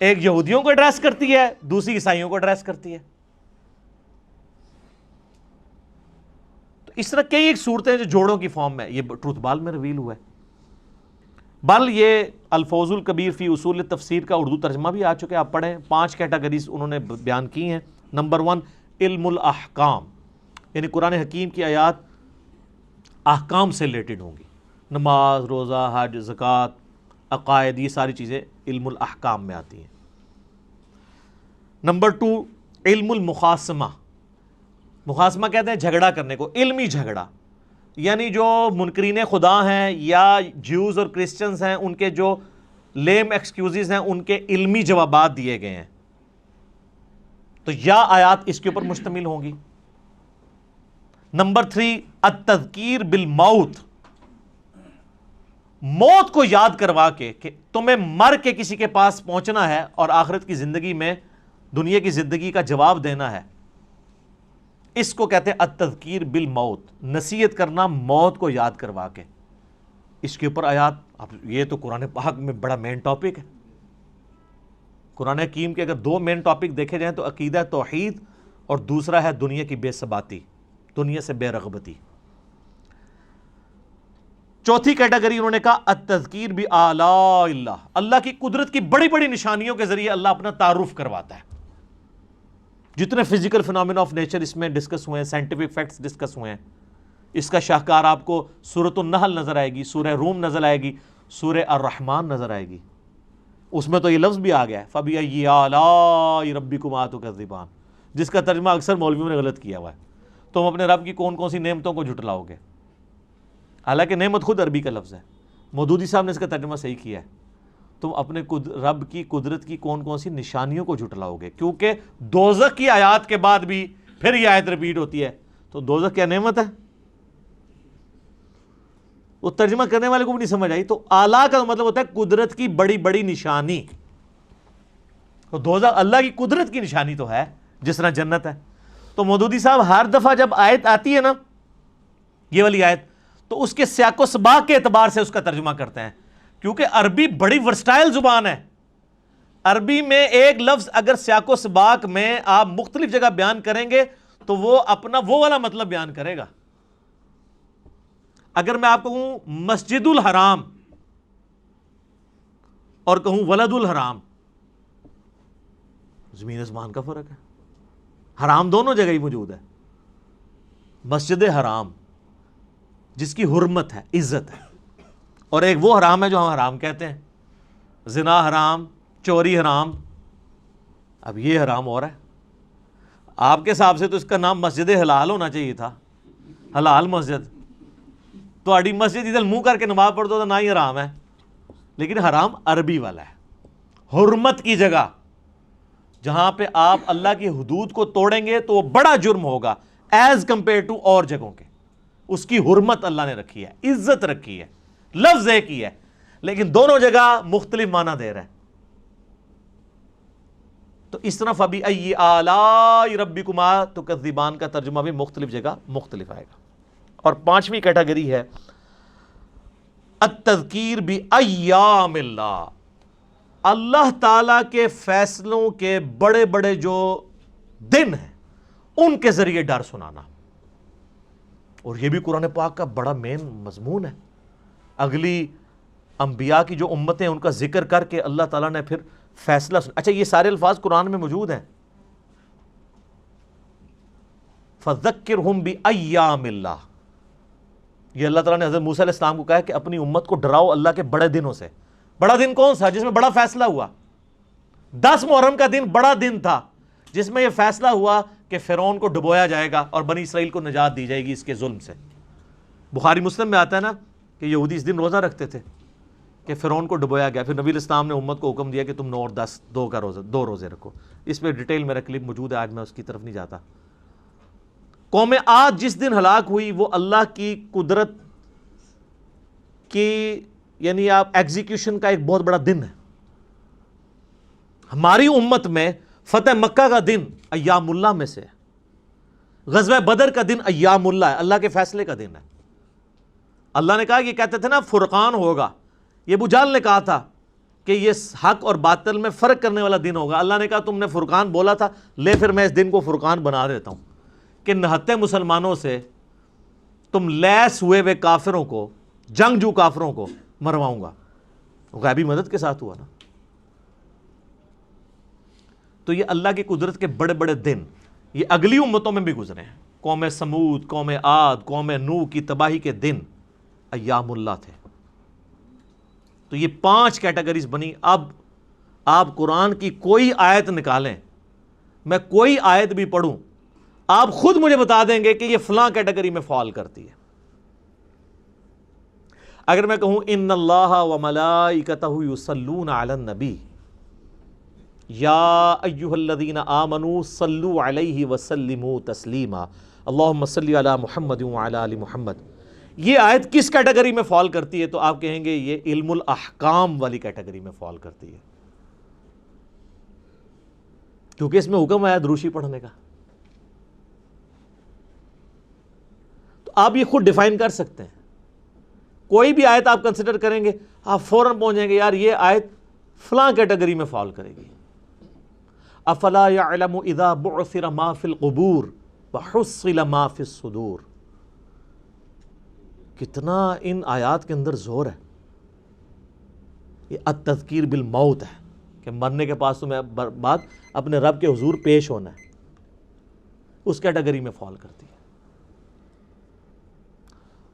ایک یہودیوں کو ایڈریس کرتی ہے، دوسری عیسائیوں کو ایڈریس کرتی ہے۔ تو اس طرح کئی ایک صورتیں جو جوڑوں کی فارم میں، یہ ٹروتھ بال میں ریویل ہوا ہے۔ بل یہ الفوز الکبیر فی اصول تفسیر کا اردو ترجمہ بھی آ چکے، آپ پڑھیں۔ 5 کیٹیگریز انہوں نے بیان کی ہیں۔ نمبر 1 علم الاحکام، یعنی قرآن حکیم کی آیات احکام سے ریلیٹڈ ہوں گی، نماز، روزہ، حج، زکوٰۃ، عقائد، یہ ساری چیزیں علم الاحکام میں آتی ہیں۔ نمبر 2 علم المخاصمہ، مخاصمہ کہتے ہیں جھگڑا کرنے کو، علمی جھگڑا، یعنی جو منکرین خدا ہیں یا جیوز اور کرسچنز ہیں، ان کے جو لیم ایکسکیوزز ہیں ان کے علمی جوابات دیے گئے ہیں، تو یا آیات اس کے اوپر مشتمل ہوں گی۔ نمبر 3 التذکیر بالموت، موت کو یاد کروا کے کہ تمہیں مر کے کسی کے پاس پہنچنا ہے اور آخرت کی زندگی میں دنیا کی زندگی کا جواب دینا ہے، اس کو کہتے ہیں التذکیر بالموت، نصیحت کرنا موت کو یاد کروا کے۔ اس کے اوپر آیات، اب یہ تو قرآن پاک میں بڑا مین ٹاپک ہے۔ قرآن حکیم کے اگر 2 مین ٹاپک دیکھے جائیں تو عقیدہ توحید اور دوسرا ہے دنیا کی بے ثباتی، دنیا سے بے رغبتی۔ چوتھی کیٹیگری انہوں نے کہا التذکیر بآلاء اللہ، اللہ کی قدرت کی بڑی بڑی نشانیوں کے ذریعے اللہ اپنا تعارف کرواتا ہے. جتنے فزیکل فینومینا آف نیچر اس میں ڈسکس ہوئے ہیں، سائنٹیفک فیکٹس ڈسکس ہوئے ہیں، اس کا شاہکار آپ کو سورۃ النحل نظر آئے گی، سورہ روم نظر آئے گی، سورہ الرحمن نظر آئے گی. اس میں تو یہ لفظ بھی آ گیا ہے فَبِأَيِّ آلَاءِ رَبِّكُمَا تُكَذِّبَانِ، جس کا ترجمہ اکثر مولویوں نے غلط کیا ہوا ہے. تم اپنے رب کی کون کون سی نعمتوں کو جھٹلاؤ گے؟ حالانکہ نعمت خود عربی کا لفظ ہے. مودودی صاحب نے اس کا ترجمہ صحیح کیا ہے، تم اپنے رب کی قدرت کی کون کون سی نشانیوں کو جھٹلاؤ گے، کیونکہ دوزخ کی آیات کے بعد بھی پھر یہ آیت ریپیٹ ہوتی ہے. تو دوزخ کیا نعمت ہے؟ وہ ترجمہ کرنے والے کو بھی نہیں سمجھ آئی. تو اعلیٰ کا مطلب ہوتا ہے قدرت کی بڑی بڑی نشانی. تو دوزخ اللہ کی قدرت کی نشانی تو ہے، جس طرح جنت ہے. تو مودودی صاحب ہر دفعہ جب آیت آتی ہے نا، یہ والی آیت، تو اس کے سیاق و سباق کے اعتبار سے اس کا ترجمہ کرتے ہیں، کیونکہ عربی بڑی ورسٹائل زبان ہے. عربی میں ایک لفظ اگر سیاق و سباق میں آپ مختلف جگہ بیان کریں گے تو وہ اپنا وہ والا مطلب بیان کرے گا. اگر میں آپ کو کہوں مسجد الحرام اور کہوں ولد الحرام، زمین آسمان کا فرق ہے. حرام دونوں جگہ ہی موجود ہے. مسجد حرام جس کی حرمت ہے، عزت ہے، اور ایک وہ حرام ہے جو ہم حرام کہتے ہیں، زنا حرام، چوری حرام. اب یہ حرام ہو رہا ہے. آپ کے حساب سے تو اس کا نام مسجد حلال ہونا چاہیے تھا، حلال مسجد. تو اڈی مسجد ادھر منہ کر کے نماز پڑھ دو تو نہ ہی حرام ہے، لیکن حرام عربی والا ہے. حرمت کی جگہ جہاں پہ آپ اللہ کی حدود کو توڑیں گے تو وہ بڑا جرم ہوگا ایز کمپیئر ٹو اور جگہوں کے. اس کی حرمت اللہ نے رکھی ہے، عزت رکھی ہے، لفظ ایک ہی ہے، لیکن دونوں جگہ مختلف معنی دے رہے ہیں. تو اس طرح فَبِأَيِّ آلَاءِ رَبِّكُمَا تُكَذِّبَانِ کا ترجمہ بھی مختلف جگہ مختلف آئے گا. اور پانچویں کیٹیگری ہے التذکیر بأیام اللہ، اللہ تعالیٰ کے فیصلوں کے بڑے بڑے جو دن ہیں ان کے ذریعے ڈر سنانا. اور یہ بھی قرآن پاک کا بڑا مین مضمون ہے. اگلی انبیاء کی جو امتیں ان کا ذکر کر کے اللہ تعالیٰ نے پھر فیصلہ سنا. اچھا، یہ سارے الفاظ قرآن میں موجود ہیں. فَذَكِّرْهُمْ بِأَيَّامِ اللَّهِ، یہ اللہ تعالیٰ نے حضرت موسیٰ علیہ السلام کو کہا کہ اپنی امت کو ڈراؤ اللہ کے بڑے دنوں سے. بڑا دن کون سا؟ جس میں بڑا فیصلہ ہوا. 10 محرم کا دن بڑا دن تھا جس میں یہ فیصلہ ہوا کہ فرعون کو ڈبویا جائے گا اور بنی اسرائیل کو نجات دی جائے گی اس کے ظلم سے. بخاری مسلم میں آتا ہے نا کہ یہودی اس دن روزہ رکھتے تھے کہ فرعون کو ڈبویا گیا. پھر نبی علیہ السلام نے امت کو حکم دیا کہ تم 9 اور 10 دو روزے رکھو. اس پہ ڈیٹیل میرا کلپ موجود ہے، آج میں اس کی طرف نہیں جاتا. قوم عاد جس دن ہلاک ہوئی وہ اللہ کی قدرت کی یعنی آپ ایگزیکیوشن کا ایک بہت بڑا دن ہے. ہماری امت میں فتح مکہ کا دن ایام اللہ میں سے ہے. غزوہ بدر کا دن ایام اللہ ہے، اللہ کے فیصلے کا دن ہے. اللہ نے کہا، یہ کہتے تھے نا فرقان ہوگا، یہ ابو جہل نے کہا تھا کہ یہ حق اور باطل میں فرق کرنے والا دن ہوگا. اللہ نے کہا تم نے فرقان بولا تھا، لے پھر میں اس دن کو فرقان بنا دیتا ہوں کہ نہتے مسلمانوں سے تم لیس ہوئے کافروں کو، جنگجو کافروں کو مرواؤں گا. غیبی مدد کے ساتھ ہوا نا. تو یہ اللہ کی قدرت کے بڑے بڑے دن یہ اگلی امتوں میں بھی گزرے ہیں. قوم سمود، قوم عاد، قوم نوح کی تباہی کے دن ایام اللہ تھے. تو یہ 5 کیٹیگریز بنی. اب آپ قرآن کی کوئی آیت نکالیں، میں کوئی آیت بھی پڑھوں، آپ خود مجھے بتا دیں گے کہ یہ فلاں کیٹیگری میں فال کرتی ہے. اگر میں کہوں ان اللہ وملائکتہ یصلون علی النبی یا ایھا الذین آمنوا صلوا علیہ وسلموا تسلیما اللہم صلی علی محمد وعلی آل محمد، یہ آیت کس کیٹیگری میں فال کرتی ہے؟ تو آپ کہیں گے یہ علم الاحکام والی کیٹیگری میں فال کرتی ہے، کیونکہ اس میں حکم آیا دروشی پڑھنے کا. تو آپ یہ خود ڈیفائن کر سکتے ہیں. کوئی بھی آیت آپ کنسیڈر کریں گے آپ فوراً پہنچ جائیں گے یار یہ آیت فلاں کیٹیگری میں فال کرے گی. افلا یعلم اذا بعثر ما فی القبور وحصل ما فی الصدور. کتنا ان آیات کے اندر زور ہے. یہ التذکیر بالموت ہے کہ مرنے کے پاس تمہیں بعد اپنے رب کے حضور پیش ہونا ہے. اس کیٹیگری میں فال کرتی ہے.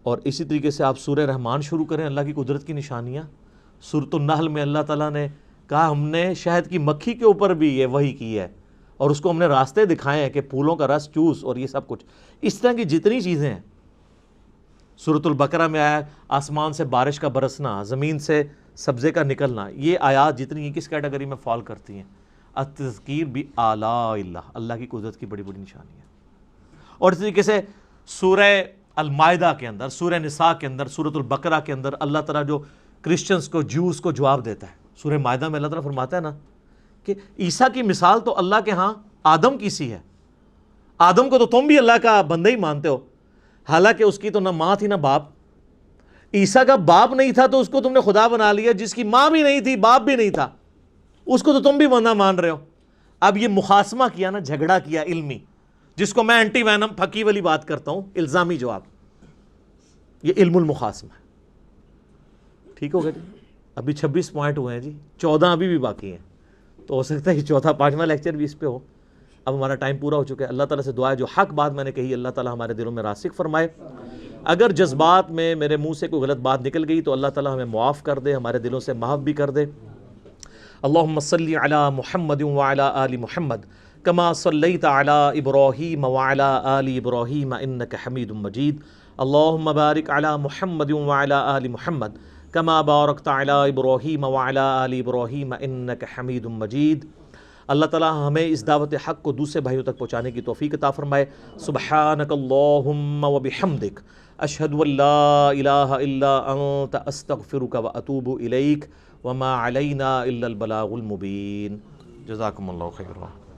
اور اسی طریقے سے آپ سورہ رحمان شروع کریں, اللہ کی قدرت کی نشانیاں. سورۃ النحل میں اللہ تعالیٰ نے کہا ہم نے شہد کی مکھی کے اوپر بھی یہ وحی کی ہے اور اس کو ہم نے راستے دکھائے ہیں کہ پھولوں کا رس چوس اور یہ سب کچھ. اس طرح کی جتنی چیزیں ہیں. سورۃ البقرہ میں آیا آسمان سے بارش کا برسنا, زمین سے سبزے کا نکلنا. یہ آیات جتنی ہیں کس کیٹیگری میں فال کرتی ہیں؟ التذکیر بآلاء اللہ, اللہ کی قدرت کی بڑی بڑی نشانی ہے. اور اس طریقے سے سورہ المائدہ کے اندر, سورہ نساء کے اندر, سورۃ البقرہ کے اندر اللہ تعالیٰ جو کرسچنز کو, جوز کو جواب دیتا ہے. سورہ مائدہ میں اللہ تعالیٰ فرماتا ہے نا کہ عیسیٰ کی مثال تو اللہ کے ہاں آدم کی سی ہے. آدم کو تو تم بھی اللہ کا بندہ ہی مانتے ہو, حالانکہ اس کی تو نہ ماں تھی نہ باپ. عیسیٰ کا باپ نہیں تھا تو اس کو تم نے خدا بنا لیا. جس کی ماں بھی نہیں تھی, باپ بھی نہیں تھا, اس کو تو تم بھی بندہ مان رہے ہو. اب یہ مخاصمہ کیا نا, جھگڑا کیا علمی, جس کو میں اینٹی وینم پھکی والی بات کرتا ہوں, الزامی جواب. یہ علم المخاصمہ ہے. ٹھیک ہو گیا جی. ابھی 26 پوائنٹ ہوئے ہیں جی, 14 ابھی بھی باقی ہیں. تو ہو سکتا ہے کہ چوتھا 5واں لیکچر بھی اس پہ ہو. اب ہمارا ٹائم پورا ہو چکا ہے. اللہ تعالیٰ سے دعا ہے جو حق بات میں نے کہی اللہ تعالیٰ ہمارے دلوں میں راسخ فرمائے. اگر جذبات میں میرے منہ سے کوئی غلط بات نکل گئی تو اللہ تعالیٰ ہمیں معاف کر دے, ہمارے دلوں سے محو بھی کر دے. اللہم صلی علی محمد وعلی آل محمد کما صلیت علی ابراہیم وعلی آل ابراہیم انک حمید مجید. اللہم بارک علی محمد وعلی آل محمد کما بارکت علی ابراہیم وعلی آل ابراہیم انک حمید مجید. اللہ تعالیٰ ہمیں اس دعوت حق کو دوسرے بھائیوں تک پہنچانے کی توفیق عطا فرمائے. سبحانک اللہم وبحمدک اشہد ان لا الہ الا انت استغفرک واتوب الیک وما علینا الا البلاغ المبین. جزاکم اللہ خیرا.